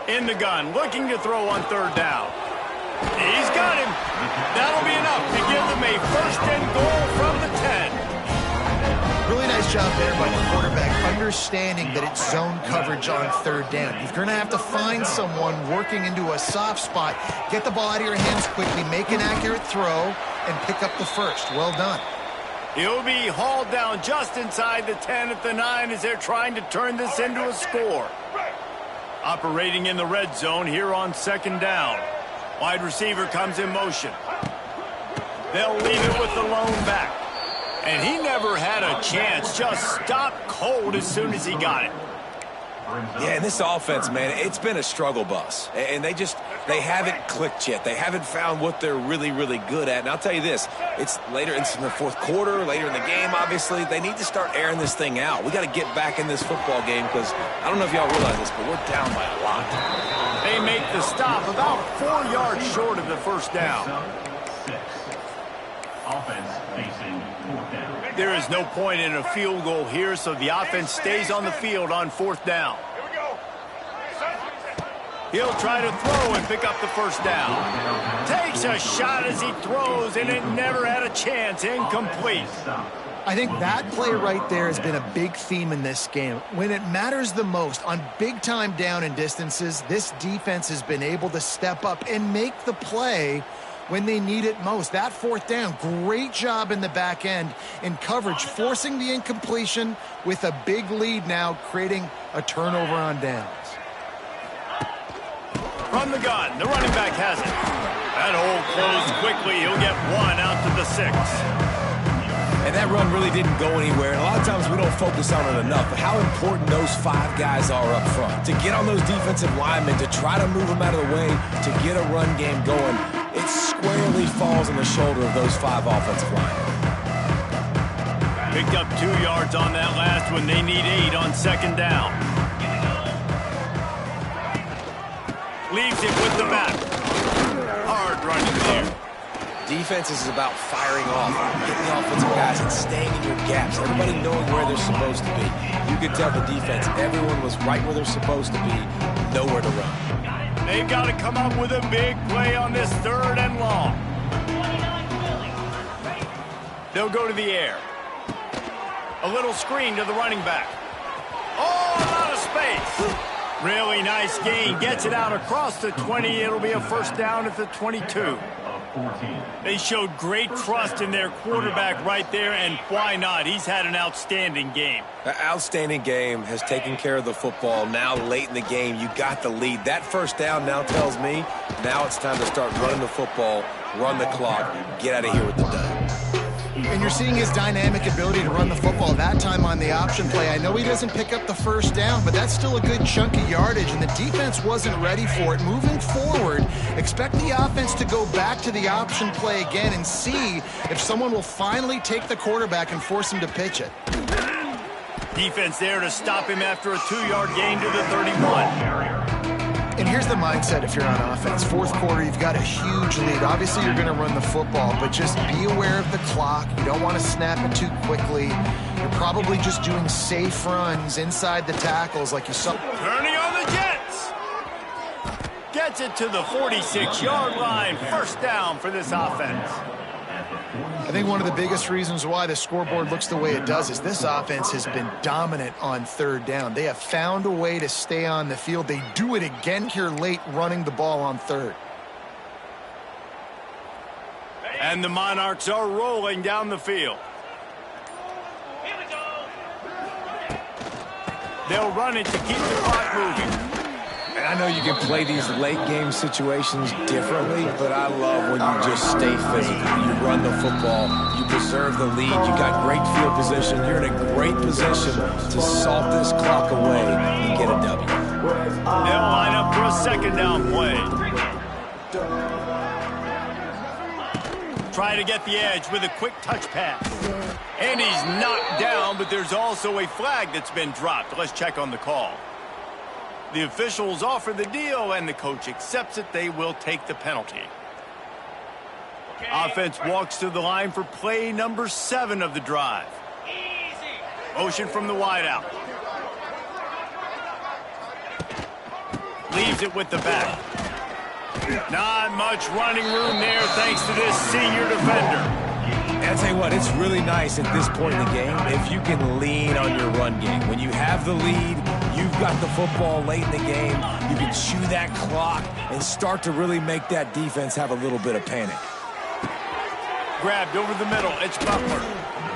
In the gun, looking to throw on 3rd down. He's got him. That'll be enough to give them a 1st and goal from the 10. Really nice job there by the quarterback, understanding that it's zone coverage on 3rd down. You're going to have to find someone working into a soft spot, get the ball out of your hands quickly, make an accurate throw, and pick up the first. Well done. He'll be hauled down just inside the 10 at the 9 as they're trying to turn this into a score. Operating in the red zone here on 2nd down. Wide receiver comes in motion. They'll leave it with the lone back. And he never had a chance, just stopped cold as soon as he got it. Yeah, and this offense, man, it's been a struggle bus. And they haven't clicked yet. They haven't found what they're really, really good at. And I'll tell you this, it's later in the 4th quarter, later in the game, obviously. They need to start airing this thing out. We got to get back in this football game because I don't know if y'all realize this, but we're down by a lot. They make the stop about 4 yards short of the 1st down. 6. Offense facing 4th down. There is no point in a field goal here, so the offense stays on the field on 4th down. He'll try to throw and pick up the 1st down. Takes a shot as he throws, and it never had a chance. Incomplete. I think that play right there has been a big theme in this game. When it matters the most, on big-time down and distances, this defense has been able to step up and make the play when they need it most. That 4th down, great job in the back end in coverage, forcing the incompletion with a big lead now, creating a turnover on downs. From the gun, the running back has it. That hole closed quickly. He'll get one out to the 6. And that run really didn't go anywhere. And a lot of times we don't focus on it enough, but how important those 5 guys are up front. To get on those defensive linemen, to try to move them out of the way, to get a run game going, it squarely falls on the shoulder of those 5 offensive linemen. Picked up 2 yards on that last one. They need 8 on 2nd down. Leaves it with the back. Hard running there. Defense is about firing off, getting the offensive guys and staying in your gaps. Everybody knowing where they're supposed to be. You could tell the defense, everyone was right where they're supposed to be, nowhere to run. They've got to come up with a big play on this 3rd and long. They'll go to the air. A little screen to the running back. Oh, a lot of space. Really nice gain. Gets it out across the 20. It'll be a 1st down at the 22. They showed great trust in their quarterback right there, and why not? He's had an outstanding game. An outstanding game, has taken care of the football. Now late in the game, you got the lead. That 1st down now tells me now it's time to start running the football, run the clock, get out of here with the dub. And you're seeing his dynamic ability to run the football that time on the option play. I know he doesn't pick up the 1st down, but that's still a good chunk of yardage, and the defense wasn't ready for it. Moving forward, expect the offense to go back to the option play again and see if someone will finally take the quarterback and force him to pitch it. Defense there to stop him after a 2-yard gain to the 31. And here's the mindset if you're on offense. 4th quarter, you've got a huge lead. Obviously, you're going to run the football, but just be aware of the clock. You don't want to snap it too quickly. You're probably just doing safe runs inside the tackles like you saw. Turning on the Jets. Gets it to the 46-yard line. 1st down for this offense. I think one of the biggest reasons why the scoreboard looks the way it does is this offense has been dominant on 3rd down. They have found a way to stay on the field. They do it again here late, running the ball on 3rd. And the Monarchs are rolling down the field. They'll run it to keep the clock moving. And I know you can play these late game situations differently, but I love when you just stay physical. You run the football, you preserve the lead, you got great field position, you're in a great position to salt this clock away and get a W. They'll line up for a 2nd down play. Try to get the edge with a quick touch pass. And he's knocked down, but there's also a flag that's been dropped. Let's check on the call. The officials offer the deal, and the coach accepts it. They will take the penalty. Offense walks to the line for play number 7 of the drive. Motion from the wideout. Leaves it with the back. Not much running room there thanks to this senior defender. And I'll tell you what, it's really nice at this point in the game if you can lean on your run game. When you have the lead, you've got the football late in the game, you can chew that clock and start to really make that defense have a little bit of panic. Grabbed over the middle, it's Butler.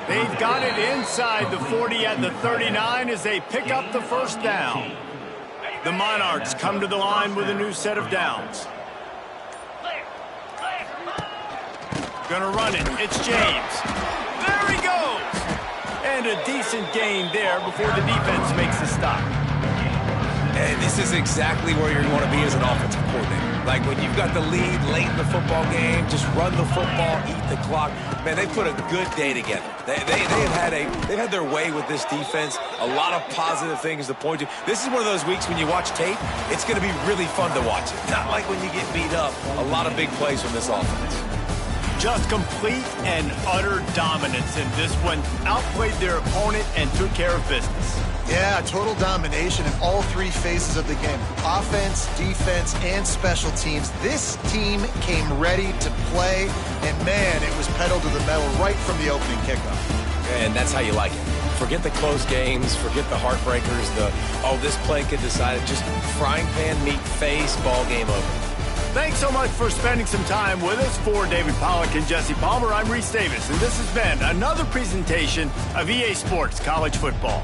They've got it inside the 40 at the 39 as they pick up the 1st down. The Monarchs come to the line with a new set of downs. Gonna run it. It's James. There he goes. And a decent gain there before the defense makes a stop. And this is exactly where you want to be as an offensive coordinator. Like when you've got the lead late in the football game, just run the football, eat the clock. Man, they put a good day together. They've had their way with this defense. A lot of positive things to point to. This is one of those weeks when you watch tape, it's going to be really fun to watch it. Not like when you get beat up. A lot of big plays from this offense. Just complete and utter dominance in this one. Outplayed their opponent and took care of business. Yeah, total domination in all 3 phases of the game. Offense, defense, and special teams. This team came ready to play, and man, it was pedal to the metal right from the opening kickoff. And that's how you like it. Forget the close games, forget the heartbreakers, this play could decide it. Just frying pan meet face, ball game over. Thanks so much for spending some time with us. For David Pollack and Jesse Palmer, I'm Reese Davis, and this has been another presentation of EA Sports College Football.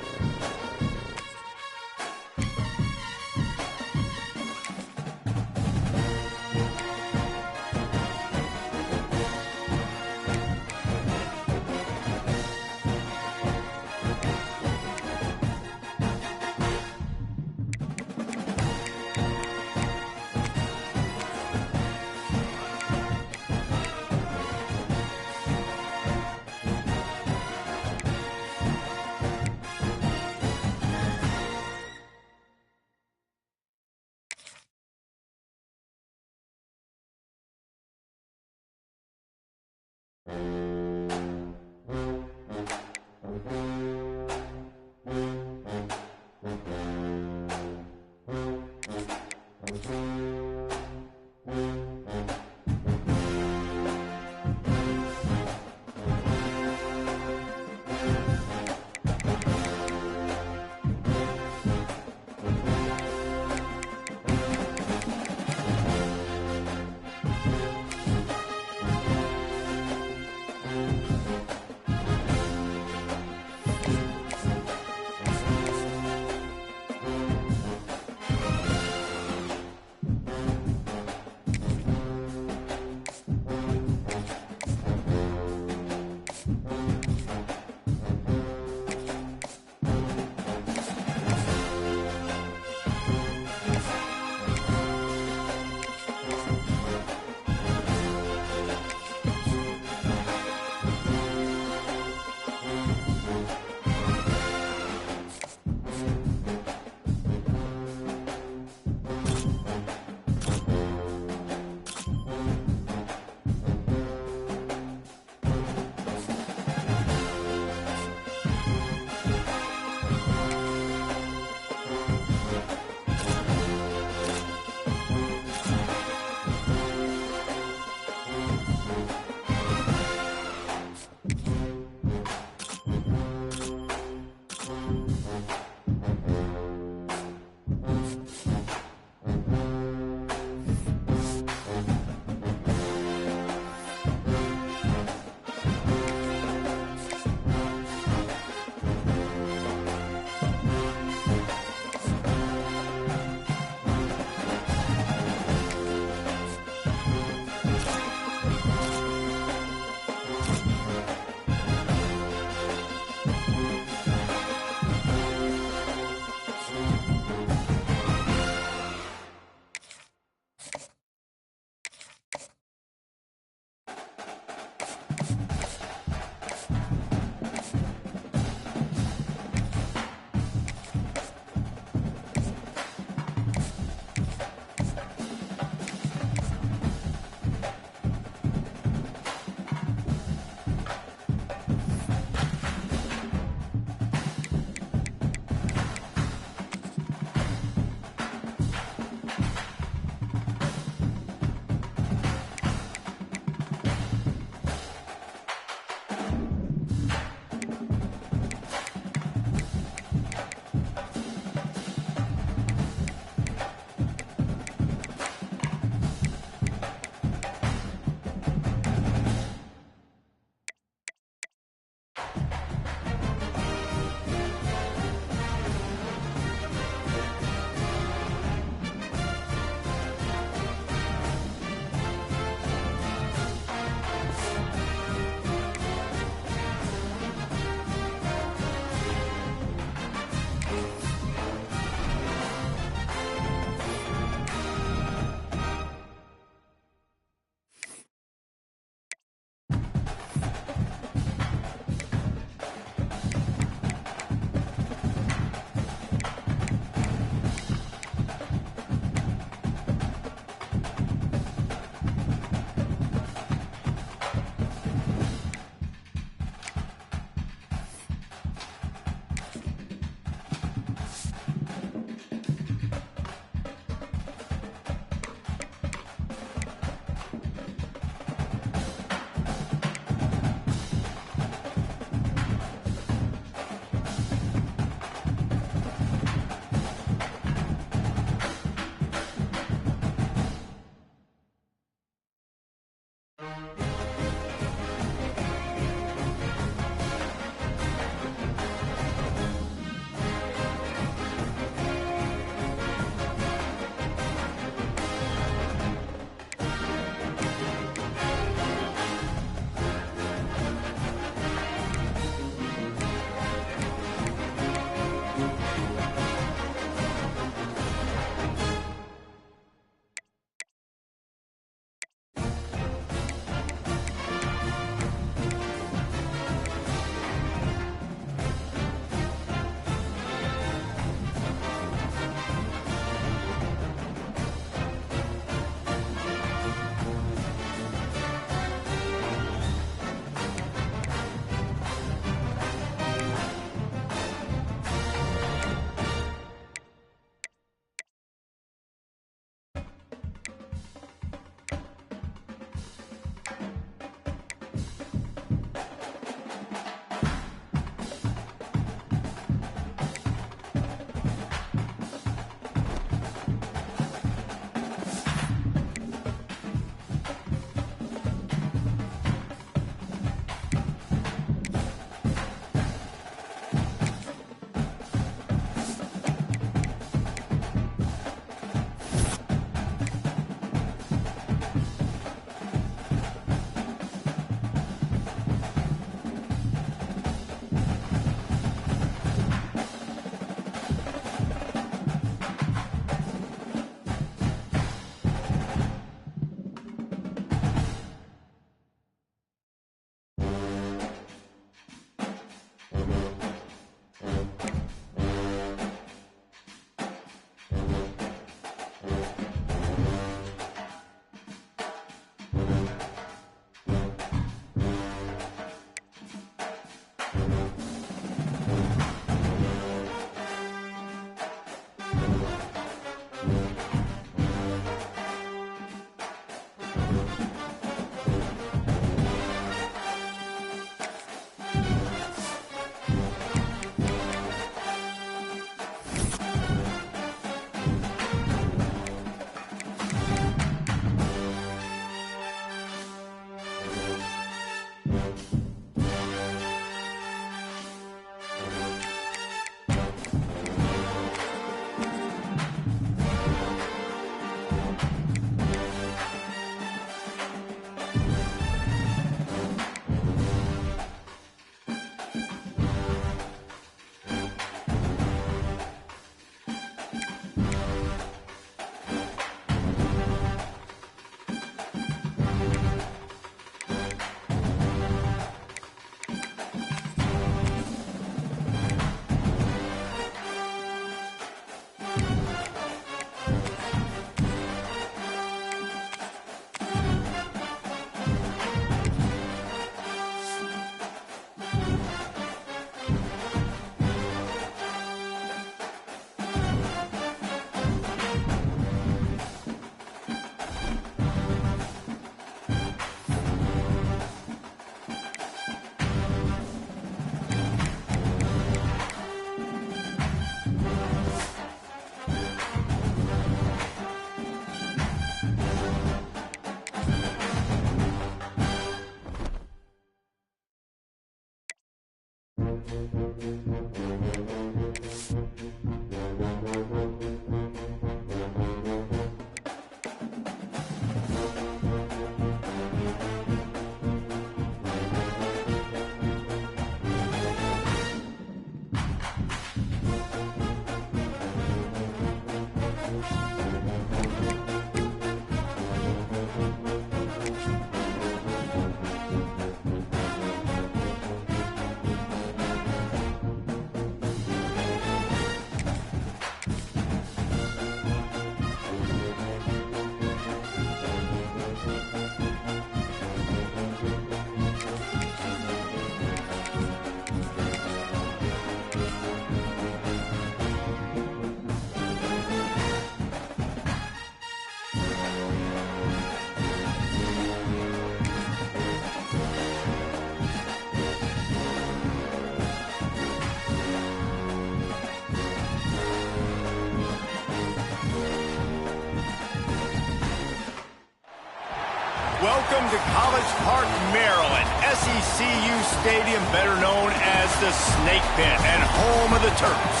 welcome to College Park, Maryland, SECU Stadium, better known as the Snake Pit and home of the Terps.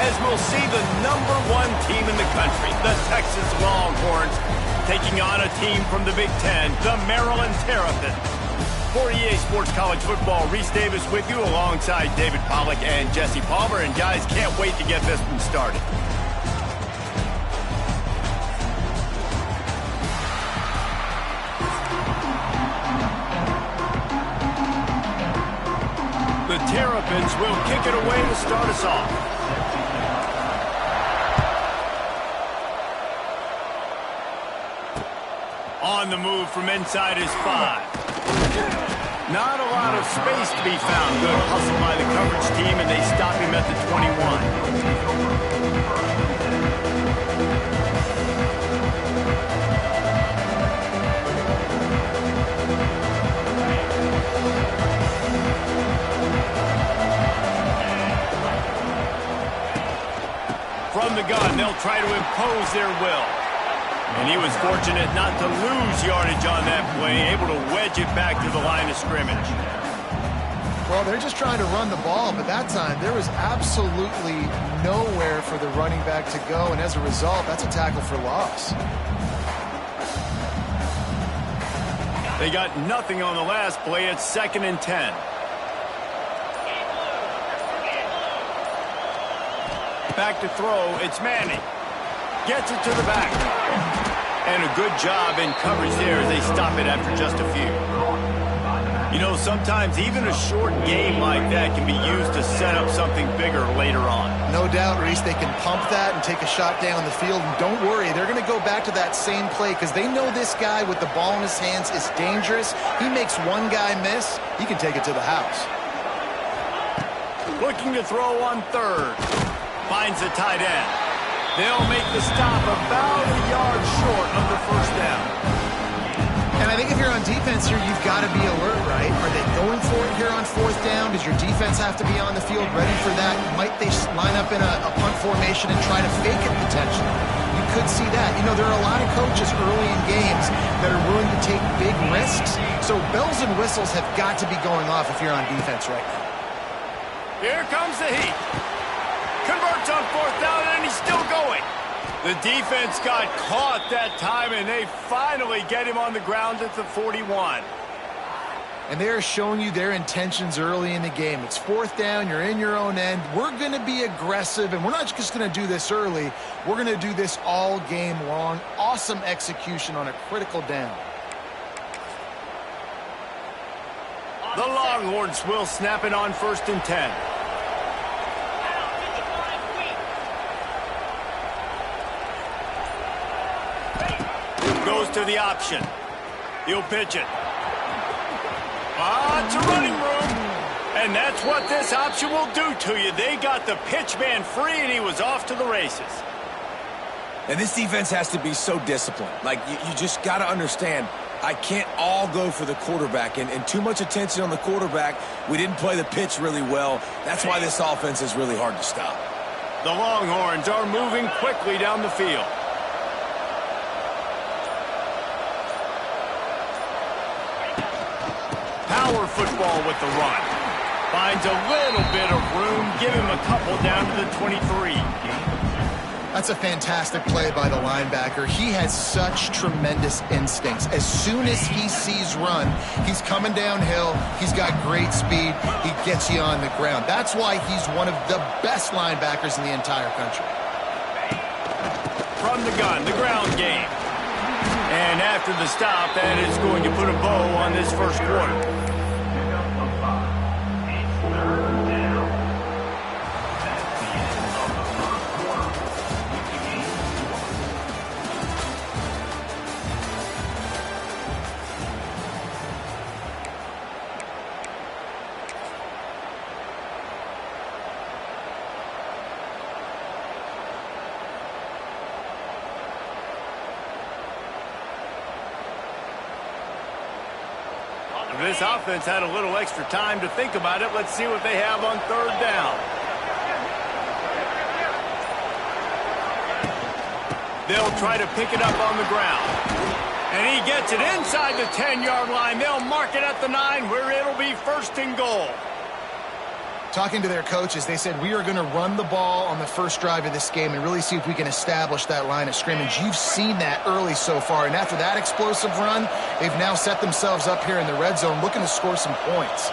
As we'll see the #1 team in the country, the Texas Longhorns, taking on a team from the Big Ten, the Maryland Terrapins. For EA Sports College Football, Reese Davis with you alongside David Pollack and Jesse Palmer. And guys, can't wait to get this one started. The Terrapins will kick it away to start us off. On the move from inside his 5. Not a lot of space to be found. Good hustle by the coverage team, and they stop him at the 21. From the gun, they'll try to impose their will. And he was fortunate not to lose yardage on that play, able to wedge it back to the line of scrimmage. Well, they're just trying to run the ball, but that time there was absolutely nowhere for the running back to go, and as a result, that's a tackle for loss. They got nothing on the last play. It's 2nd and 10. Back to throw, it's Manning. Gets it to the back. And a good job in coverage there as they stop it after just a few. You know, sometimes even a short game like that can be used to set up something bigger later on. No doubt, Reese, they can pump that and take a shot down the field. And don't worry, they're going to go back to that same play because they know this guy with the ball in his hands is dangerous. He makes one guy miss, he can take it to the house. Looking to throw on 3rd. Finds the tight end. They'll make the stop about a yard short of the 1st down. And I think if you're on defense here, you've got to be alert, right? Are they going for it here on 4th down? Does your defense have to be on the field ready for that? Might they line up in a punt formation and try to fake it potentially? You could see that. You know, there are a lot of coaches early in games that are willing to take big risks. So bells and whistles have got to be going off if you're on defense right now. Here comes the heat. Converts on 4th down, and he's still going. The defense got caught that time, and they finally get him on the ground at the 41. And they're showing you their intentions early in the game. It's 4th down, you're in your own end. We're going to be aggressive, and we're not just going to do this early. We're going to do this all game long. Awesome execution on a critical down. The Longhorns will snap it on 1st and 10. Goes to the option. He'll pitch it. It's a running room. And that's what this option will do to you. They got the pitch man free, and he was off to the races. And this defense has to be so disciplined. Like, you just got to understand, I can't all go for the quarterback. And too much attention on the quarterback. We didn't play the pitch really well. That's why this offense is really hard to stop. The Longhorns are moving quickly down the field. Power football with the run. Finds a little bit of room. Give him a couple down to the 23. That's a fantastic play by the linebacker. He has such tremendous instincts. As soon as he sees run, he's coming downhill. He's got great speed. He gets you on the ground. That's why he's one of the best linebackers in the entire country. From the gun, the ground game. And after the stop, that is going to put a bow on this 1st quarter. This offense had a little extra time to think about it. Let's see what they have on 3rd down. They'll try to pick it up on the ground. And he gets it inside the 10-yard line. They'll mark it at the 9, where it'll be 1st and goal. Talking to their coaches, they said, we are going to run the ball on the first drive of this game and really see if we can establish that line of scrimmage. You've seen that early so far, and after that explosive run, they've now set themselves up here in the red zone looking to score some points.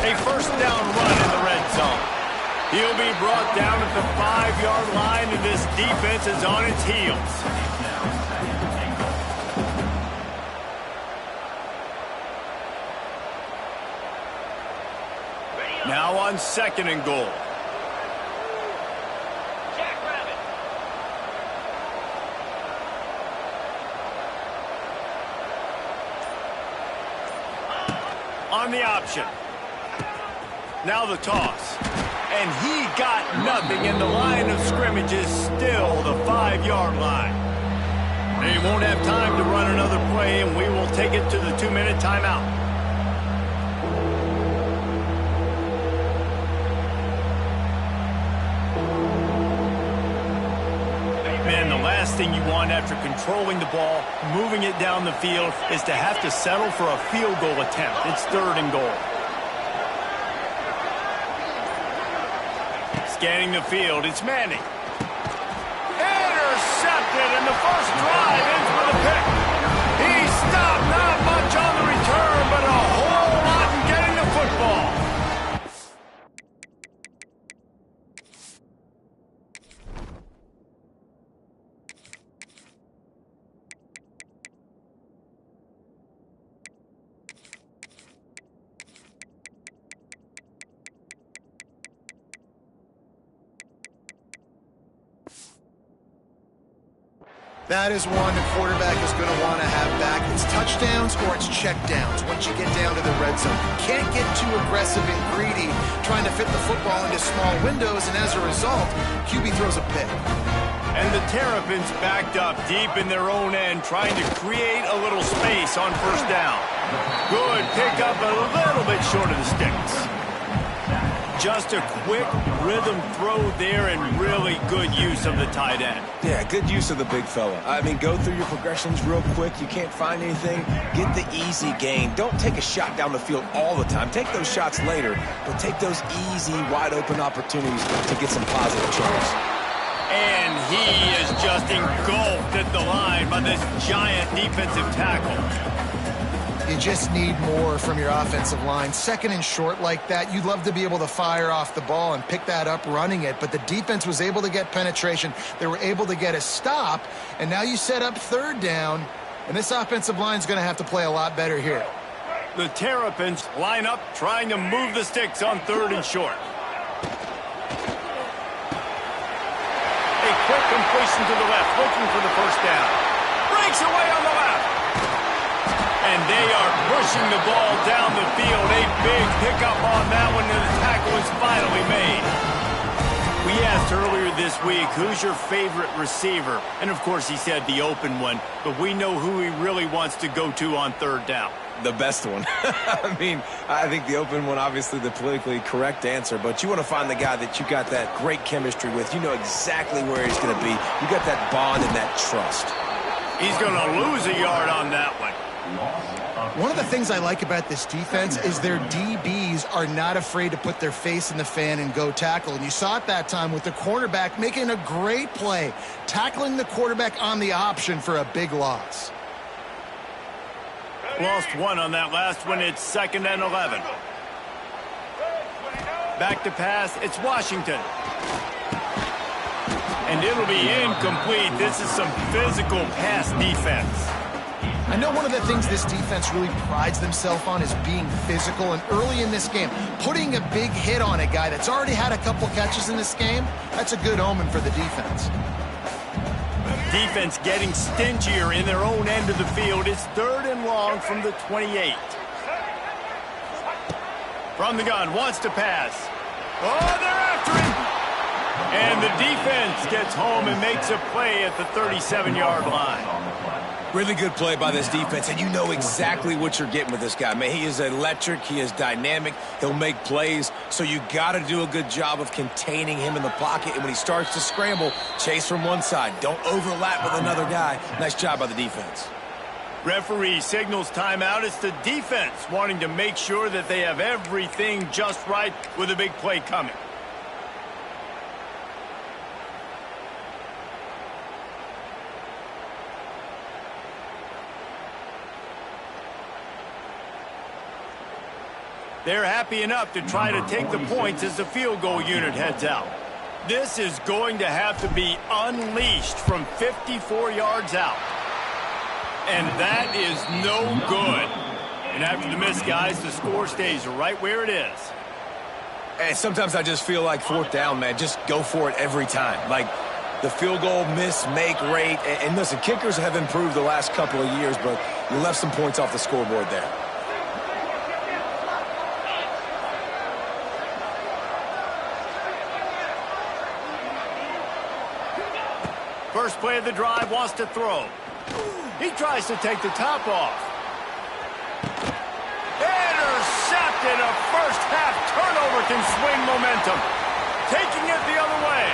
A 1st down run in the red zone. He'll be brought down at the 5-yard line, and this defense is on its heels. Now on 2nd and goal. On the option. Now the toss. And he got nothing, and the line of scrimmage is still the 5-yard line. They won't have time to run another play, and we will take it to the 2-minute timeout. Man, the last thing you want after controlling the ball, moving it down the field, is to have to settle for a field goal attempt. It's 3rd and goal. Scanning the field, it's Manning. Intercepted, and the first drive ends with a pick. He stopped, not much on the return, but a whole lot in getting the football. That is one the quarterback is going to want to have back. It's touchdowns or it's checkdowns once you get down to the red zone. You can't get too aggressive and greedy trying to fit the football into small windows, and as a result, QB throws a pick. And the Terrapins backed up deep in their own end, trying to create a little space on 1st down. Good pickup, a little bit short of the sticks. Just a quick rhythm throw there, and really good use of the tight end. Yeah, good use of the big fella. I mean, go through your progressions real quick. You can't find anything. Get the easy gain. Don't take a shot down the field all the time. Take those shots later, but take those easy, wide-open opportunities to get some positive turns. And he is just engulfed at the line by this giant defensive tackle. You just need more from your offensive line. 2nd and short like that, you'd love to be able to fire off the ball and pick that up running it, but the defense was able to get penetration. They were able to get a stop, and now you set up 3rd down, and this offensive line is going to have to play a lot better here. The Terrapins line up, trying to move the sticks on 3rd and short. A quick completion to the left, looking for the 1st down. Breaks away on the left. And they are pushing the ball down the field. A big pickup on that one, and the tackle is finally made. We asked earlier this week, who's your favorite receiver? And, of course, he said the open one. But we know who he really wants to go to on 3rd down. The best one. I mean, I think the open one, obviously the politically correct answer, but you want to find the guy that you got that great chemistry with. You know exactly where he's going to be. You got that bond and that trust. He's going to lose a yard on that one. One of the things I like about this defense is their DBs are not afraid to put their face in the fan and go tackle. And you saw it that time with the cornerback making a great play, tackling the quarterback on the option for a big loss. Lost one on that last one. It's 2nd and 11. Back to pass. It's Washington. And it'll be incomplete. This is some physical pass defense. I know one of the things this defense really prides themselves on is being physical, and early in this game, putting a big hit on a guy that's already had a couple catches in this game, that's a good omen for the defense. Defense getting stingier in their own end of the field. It's 3rd and long from the 28. From the gun, wants to pass. Oh, they're after him! And the defense gets home and makes a play at the 37-yard line. Really good play by this defense, and you know exactly what you're getting with this guy. Man, he is electric. He is dynamic. He'll make plays, so you got to do a good job of containing him in the pocket. And when he starts to scramble, chase from one side. Don't overlap with another guy. Nice job by the defense. Referee signals timeout. It's the defense wanting to make sure that they have everything just right with a big play coming. They're happy enough to try to take the points as the field goal unit heads out. This is going to have to be unleashed from 54 yards out. And that is no good. And after the miss, guys, the score stays right where it is. And sometimes I just feel like fourth down, man. Just go for it every time. Like the field goal miss, make rate. And listen, kickers have improved the last couple of years, but you left some points off the scoreboard there. First play of the drive, wants to throw. He tries to take the top off. Intercepted. A first half turnover can swing momentum. Taking it the other way.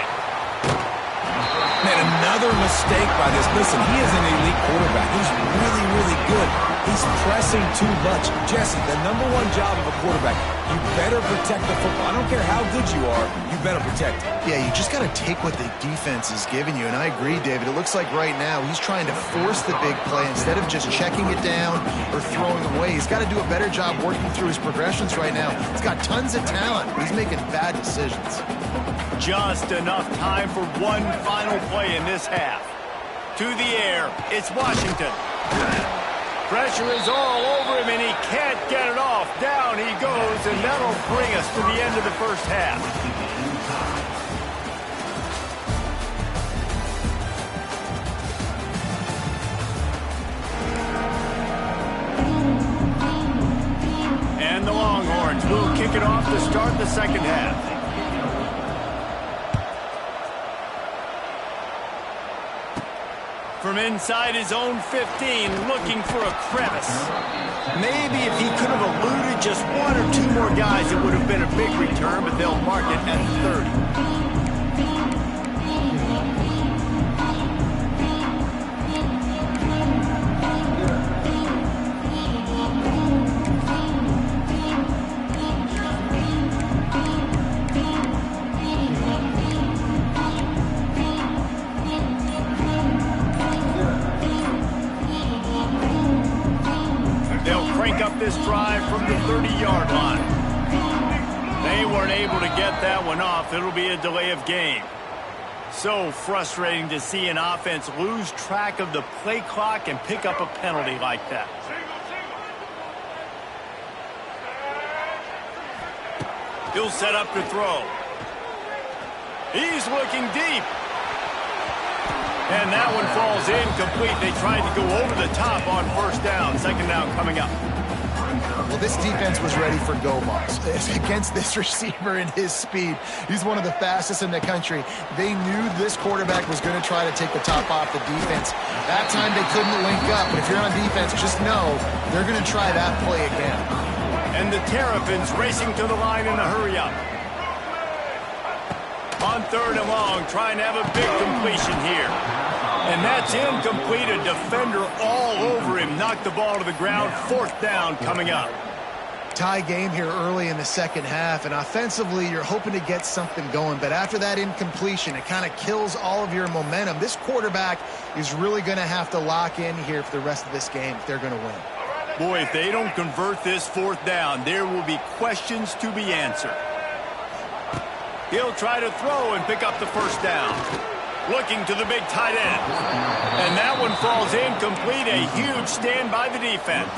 Man, another mistake by this. Listen, he is an elite quarterback. He's really, really good. He's pressing too much. Jesse, the #1 job of a quarterback, you better protect the football. I don't care how good you are, you better protect it. Yeah, you just got to take what the defense is giving you. And I agree, David. It looks like right now he's trying to force the big play instead of just checking it down or throwing away. He's got to do a better job working through his progressions right now. He's got tons of talent. He's making bad decisions. Just enough time for one final play in this half. To the air, it's Washington. Pressure is all over him, and he can't get it off. Down he goes, and that'll bring us to the end of the first half. And the Longhorns will kick it off to start the second half. From inside his own 15, looking for a crevice. Maybe if he could have eluded just one or two more guys, it would have been a big return, but they'll mark it at the 30. This drive from the 30-yard line. They weren't able to get that one off. It'll be a delay of game. So frustrating to see an offense lose track of the play clock and pick up a penalty like that. He'll set up to throw. He's looking deep. And that one falls incomplete. They tried to go over the top on first down. Second down coming up. Well, this defense was ready for go balls. Against this receiver and his speed, he's one of the fastest in the country. They knew this quarterback was going to try to take the top off the defense. That time they couldn't link up, but if you're on defense, just know they're going to try that play again. And the Terrapins racing to the line in a hurry-up. On third and long, trying to have a big completion here. And that's incomplete. A defender all over him. Knocked the ball to the ground. Fourth down coming up. Tie game here early in the second half, and offensively you're hoping to get something going, but after that incompletion, it kind of kills all of your momentum. This quarterback is really going to have to lock in here for the rest of this game if they're going to win. Boy, if they don't convert this fourth down, there will be questions to be answered. He'll try to throw and pick up the first down. Looking to the big tight end. And that one falls incomplete. A huge stand by the defense.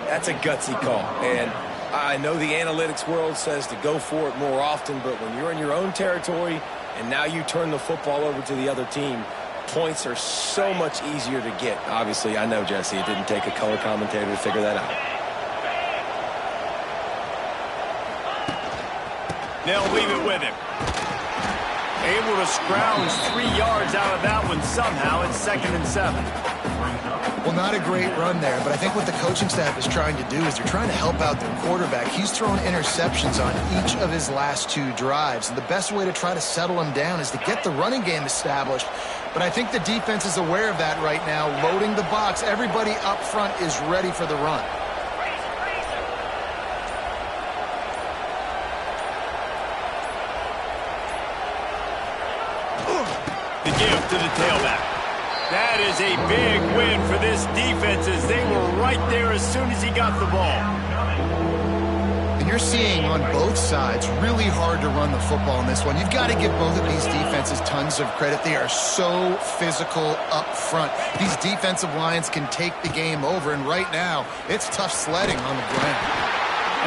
That's a gutsy call. And I know the analytics world says to go for it more often, but when you're in your own territory and now you turn the football over to the other team, points are so much easier to get. Obviously, I know, Jesse, it didn't take a color commentator to figure that out. They'll leave it with him. Able to scrounge 3 yards out of that one somehow. It's 2nd and 7. Well, not a great run there, but I think what the coaching staff is trying to do is they're trying to help out their quarterback. He's thrown interceptions on each of his last 2 drives, and the best way to try to settle him down is to get the running game established. But I think the defense is aware of that right now, loading the box. Everybody up front is ready for the run. The give to the tailback. That is a big win for this defense as they were right there as soon as he got the ball. And you're seeing on both sides really hard to run the football in this one. You've got to give both of these defenses tons of credit. They are so physical up front. These defensive lines can take the game over, and right now it's tough sledding on the ground.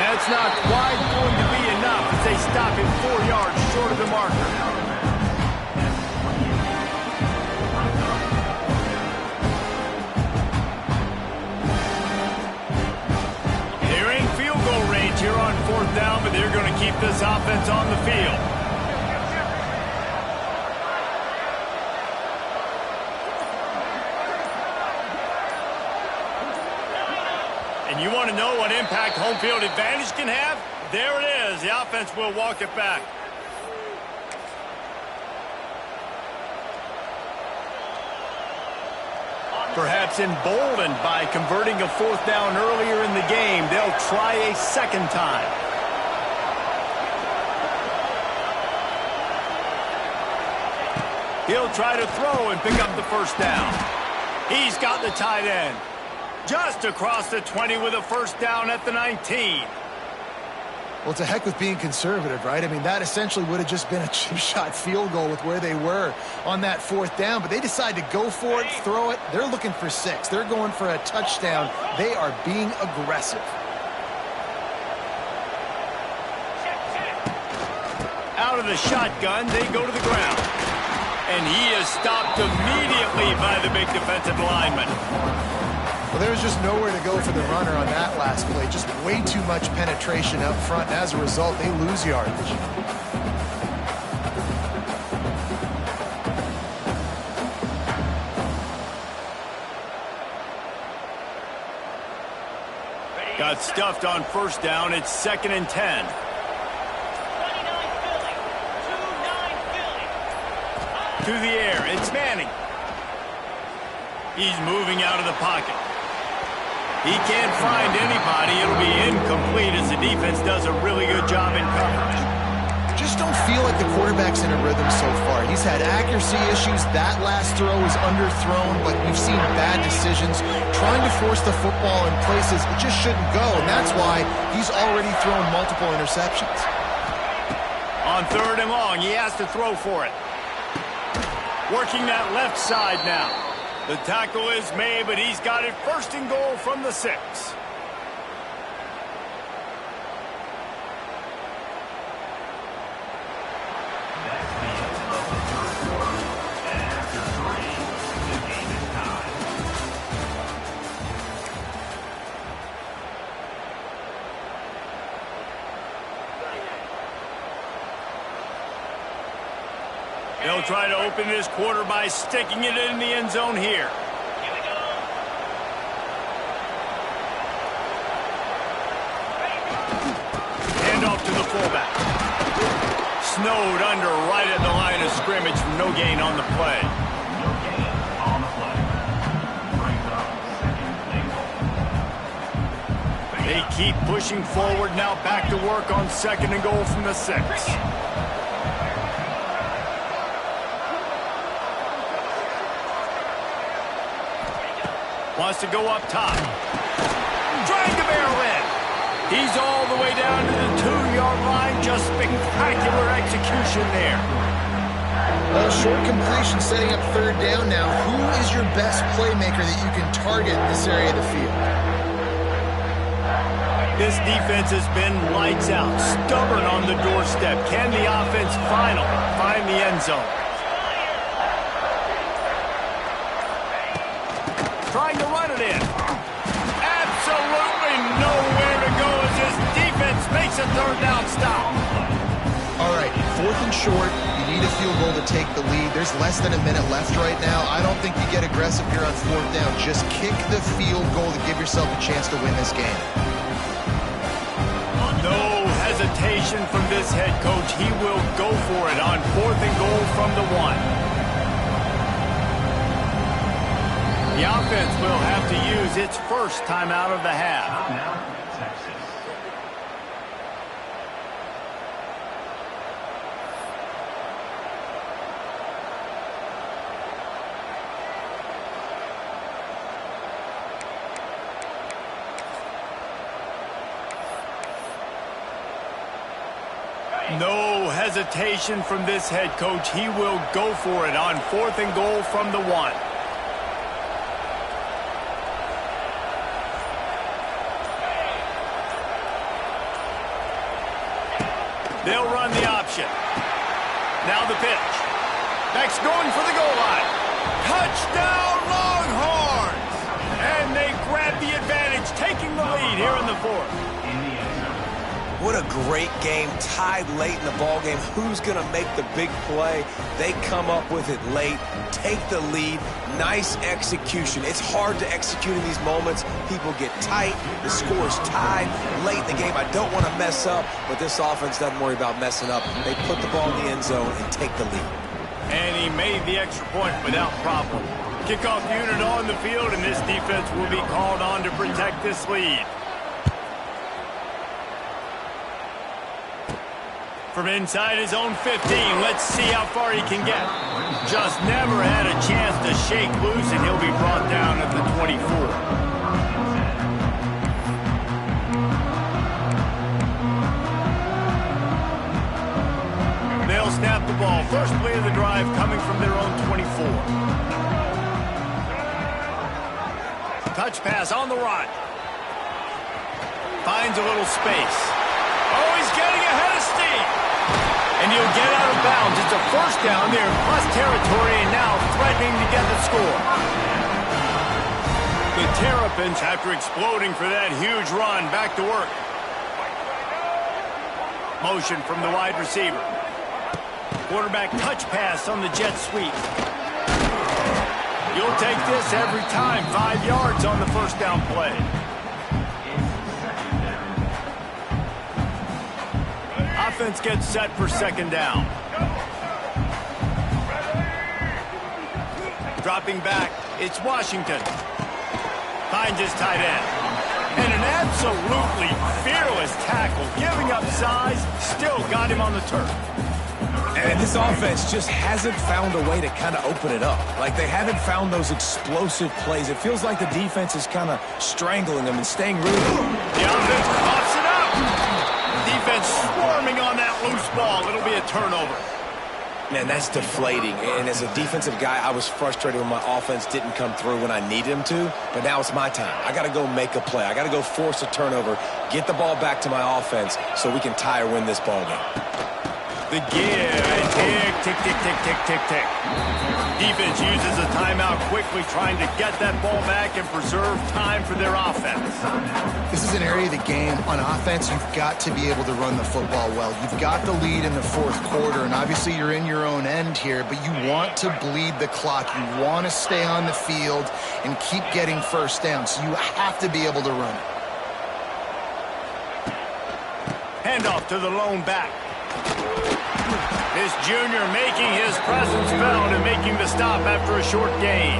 That's not quite going to be enough as they stop him 4 yards short of the marker. Here on 4th down, but they're going to keep this offense on the field. And you want to know what impact home field advantage can have? There it is. The offense will walk it back. Perhaps emboldened by converting a 4th down earlier in the game, they'll try a second time. He'll try to throw and pick up the 1st down. He's got the tight end. Just across the 20 with a 1st down at the 19. Well, to heck with being conservative, right? I mean, that essentially would have just been a chip shot field goal with where they were on that 4th down, but they decide to go for it, throw it. They're looking for 6. They're going for a touchdown. They are being aggressive. Out of the shotgun, they go to the ground. And he is stopped immediately by the big defensive lineman. Well, there was just nowhere to go for the runner on that last play. Just way too much penetration up front, and as a result, they lose yardage. Got stuffed on 1st down. It's 2nd and 10. To the air. It's Manning. He's moving out of the pocket. He can't find anybody. It'll be incomplete as the defense does a really good job in coverage. Just don't feel like the quarterback's in a rhythm so far. He's had accuracy issues. That last throw was underthrown, but we've seen bad decisions. Trying to force the football in places it just shouldn't go, and that's why he's already thrown multiple interceptions. On 3rd and long, he has to throw for it. Working that left side now. The tackle is made, but he's got it 1st and goal from the 6. They'll try to open this quarter by sticking it in the end zone here. Hand off to the fullback. Snowed under right at the line of scrimmage from no gain on the play. They keep pushing forward, now back to work on 2nd and goal from the 6. Wants to go up top. Trying to barrel in. He's all the way down to the 2-yard line. Just spectacular execution there. Well, short completion setting up 3rd down now. Who is your best playmaker that you can target in this area of the field? This defense has been lights out. Stubborn on the doorstep. Can the offense finally find the end zone? Trying to run it in. Absolutely nowhere to go as this defense makes a 3rd down stop. All right, 4th and short. You need a field goal to take the lead. There's less than a minute left right now. I don't think you get aggressive here on 4th down. Just kick the field goal to give yourself a chance to win this game. No hesitation from this head coach. He will go for it on 4th and goal from the 1. The offense will have to use its first timeout of the half. Texas. No hesitation from this head coach. He will go for it on 4th and goal from the 1. They'll run the option. Now the pitch. Next going for the goal line. Touchdown Longhorns! And they grab the advantage, taking the lead here in the 4th. What a great game, tied late in the ball game. Who's going to make the big play? They come up with it late, take the lead. Nice execution. It's hard to execute in these moments. People get tight. The score is tied late in the game. I don't want to mess up, but this offense doesn't worry about messing up. They put the ball in the end zone and take the lead. And he made the extra point without problem. Kickoff unit on the field, and this defense will be called on to protect this lead. From inside his own 15, let's see how far he can get. Just never had a chance to shake loose, and he'll be brought down at the 24. They'll snap the ball. First play of the drive coming from their own 24. Touch pass on the right. Finds a little space. Oh, he's getting ahead of steam. And he'll get out of bounds. It's a first down there, plus territory, and now threatening to get the score. The Terrapins, after exploding for that huge run, back to work. Motion from the wide receiver. Quarterback touch pass on the jet sweep. You'll take this every time. 5 yards on the first down play. Offense gets set for second down. Dropping back, it's Washington. Finds his tight end. And an absolutely fearless tackle. Giving up size, still got him on the turf. And this offense just hasn't found a way to kind of open it up. Like, they haven't found those explosive plays. It feels like the defense is kind of strangling them and staying rooted. The offense pops it up. Defense swarming on that loose ball. It'll be a turnover. Man, that's deflating. And as a defensive guy, I was frustrated when my offense didn't come through when I needed him to. But now it's my time. I got to go make a play. I got to go force a turnover, get the ball back to my offense so we can tie or win this ball game. The give and tick, tick, tick, tick, tick, tick, tick. Defense uses a timeout quickly, trying to get that ball back and preserve time for their offense. This is an area of the game. On offense, you've got to be able to run the football well. You've got the lead in the 4th quarter, and obviously you're in your own end here, but you want to bleed the clock. You want to stay on the field and keep getting first down, so you have to be able to run it. Handoff to the lone back. This junior making his presence felt and making the stop after a short gain.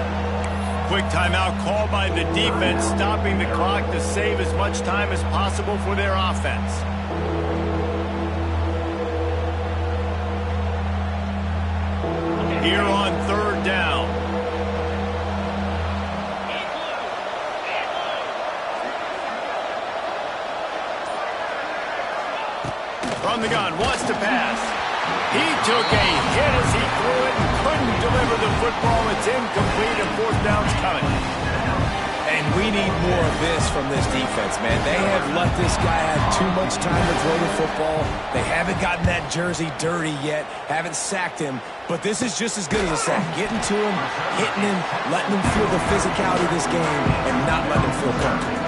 Quick timeout called by the defense, stopping the clock to save as much time as possible for their offense. Here on 3rd down. From the gun, wants to pass. He took a hit as he threw it and couldn't deliver the football. It's incomplete and 4th down's coming. And we need more of this from this defense, man. They have let this guy have too much time to throw the football. They haven't gotten that jersey dirty yet, haven't sacked him. But this is just as good as a sack. Getting to him, hitting him, letting him feel the physicality of this game, and not letting him feel comfortable.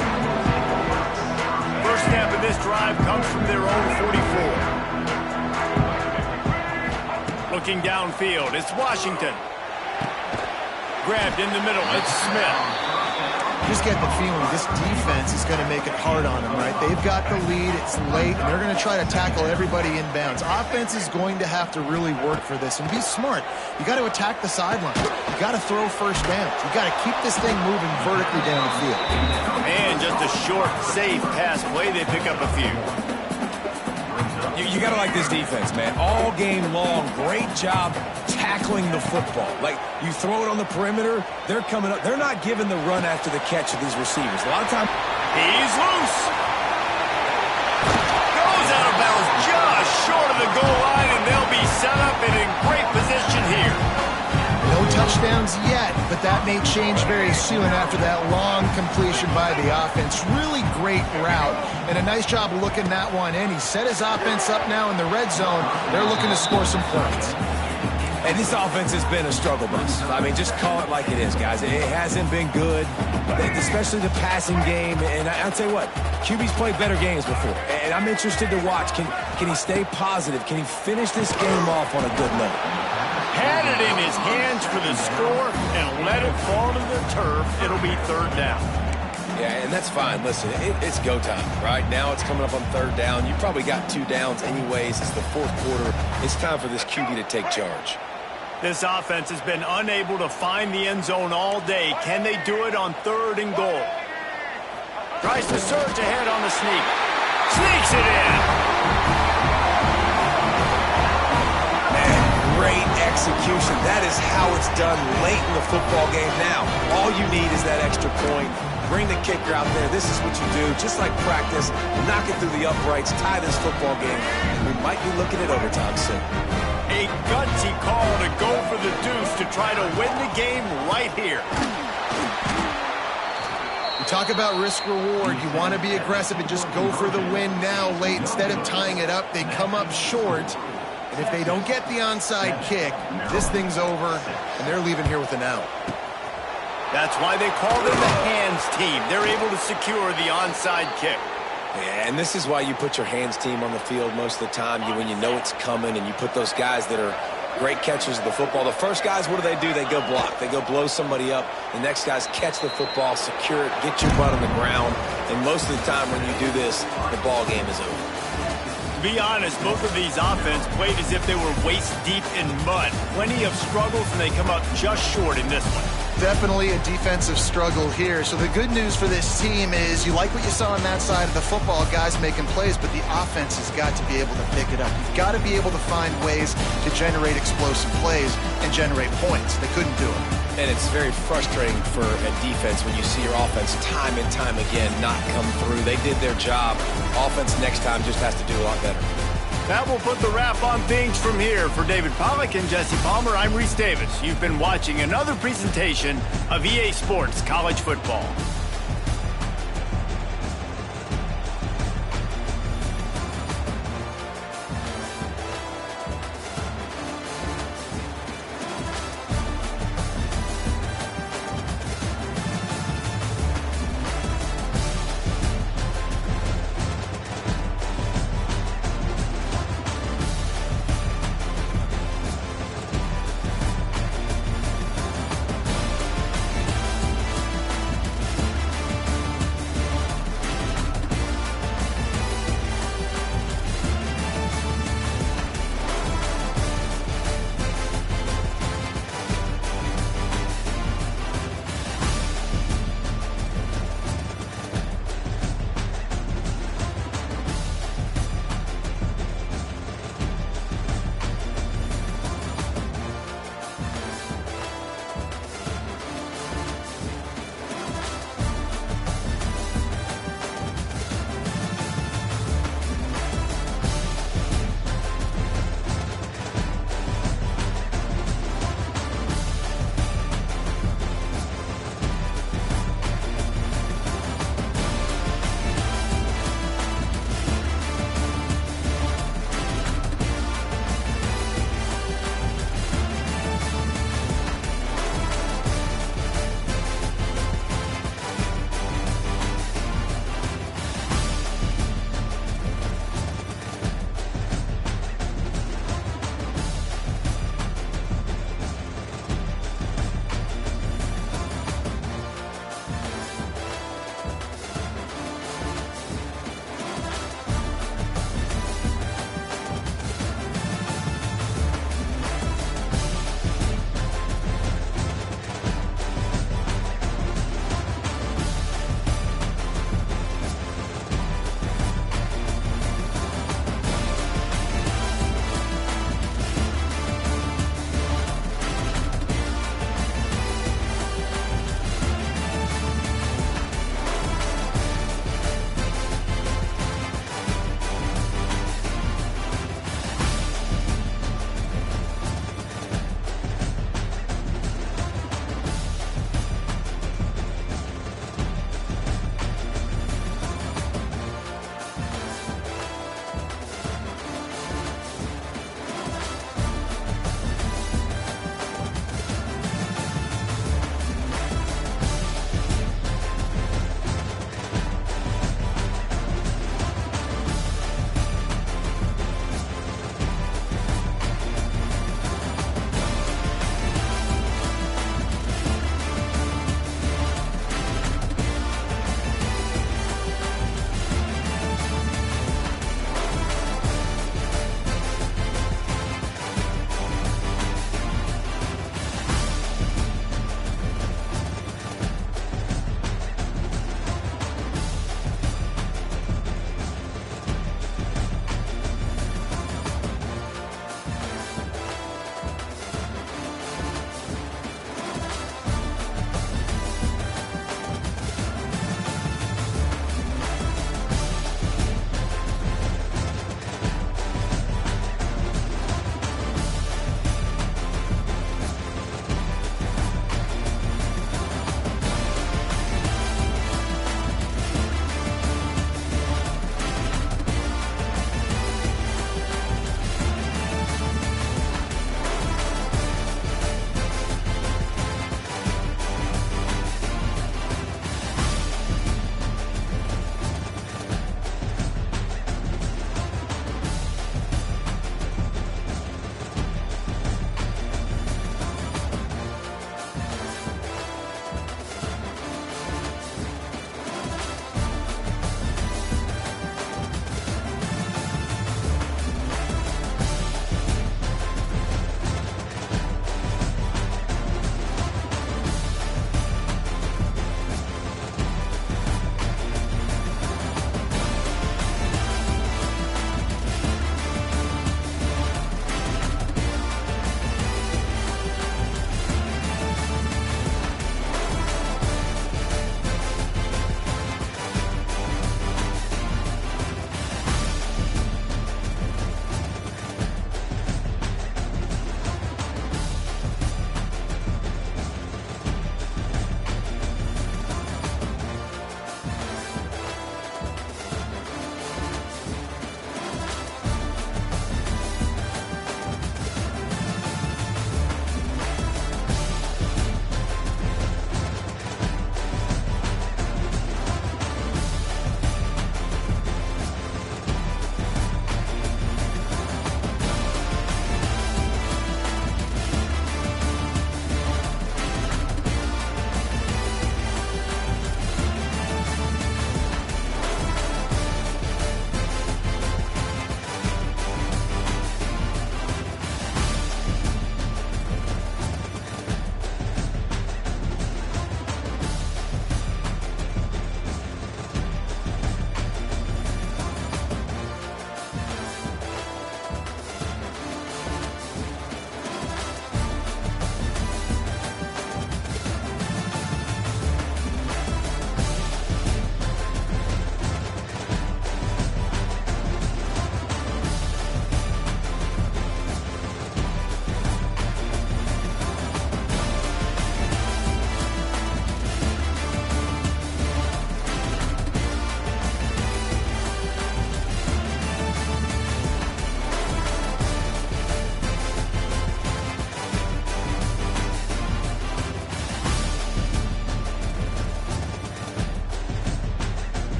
First snap of this drive comes from their own 44. Looking downfield, it's Washington. Grabbed in the middle, it's Smith. Just get the feeling this defense is going to make it hard on them, right? They've got the lead, it's late, and they're going to try to tackle everybody inbounds. Offense is going to have to really work for this and be smart. You got to attack the sideline. You got to throw first downs. You got to keep this thing moving vertically down the field. And just a short, safe pass play, they pick up a few. You got to like this defense, man. All game long, great job tackling the football. Like, you throw it on the perimeter, they're coming up. They're not giving the run after the catch of these receivers. A lot of times, he's loose. Goes out of bounds just short of the goal line, and they'll be set up and in great position here. No touchdowns yet, but that may change very soon after that long completion by the offense. Really great route, and a nice job of looking that one in. He set his offense up now in the red zone. They're looking to score some points. and this offense has been a struggle bus. I mean, just call it like it is, guys. It hasn't been good, especially the passing game. And I'll tell you what, QB's played better games before, and I'm interested to watch. Can he stay positive? Can he finish this game off on a good note? Had it in his hands for the score and let it fall to the turf. It'll be third down. Yeah, and that's fine. Listen, it's go time, right? Now it's coming up on third down. You probably got 2 downs anyways. It's the fourth quarter. It's time for this QB to take charge. This offense has been unable to find the end zone all day. Can they do it on 3rd and goal? Tries to surge ahead on the sneak. Sneaks it in. Man, great execution. That is how it's done late in the football game now. All you need is that extra point. Bring the kicker out there. This is what you do. Just like practice, knock it through the uprights, tie this football game, and we might be looking at overtime soon. A gutsy call to go for the deuce to try to win the game right here. You talk about risk-reward. You want to be aggressive and just go for the win now late. Instead of tying it up, they come up short. And if they don't get the onside kick, this thing's over, and they're leaving here with an out. That's why they call them the hands team. They're able to secure the onside kick. Yeah, and this is why you put your hands team on the field most of the time. When you know it's coming, and you put those guys that are great catchers of the football. The first guys, what do? They go block. They go blow somebody up. The next guys catch the football, secure it, get your butt on the ground. And most of the time when you do this, the ball game is over. To be honest, both of these offenses played as if they were waist deep in mud. Plenty of struggles, and they come up just short in this one. Definitely a defensive struggle here. So the good news for this team is you like what you saw on that side of the football, guys making plays, but the offense has got to be able to pick it up. You've got to be able to find ways to generate explosive plays and generate points. They couldn't do it. And it's very frustrating for a defense when you see your offense time and time again not come through. They did their job. Offense next time just has to do a lot better. That will put the wrap on things from here. For David Pollack and Jesse Palmer, I'm Reese Davis. You've been watching another presentation of EA Sports College Football.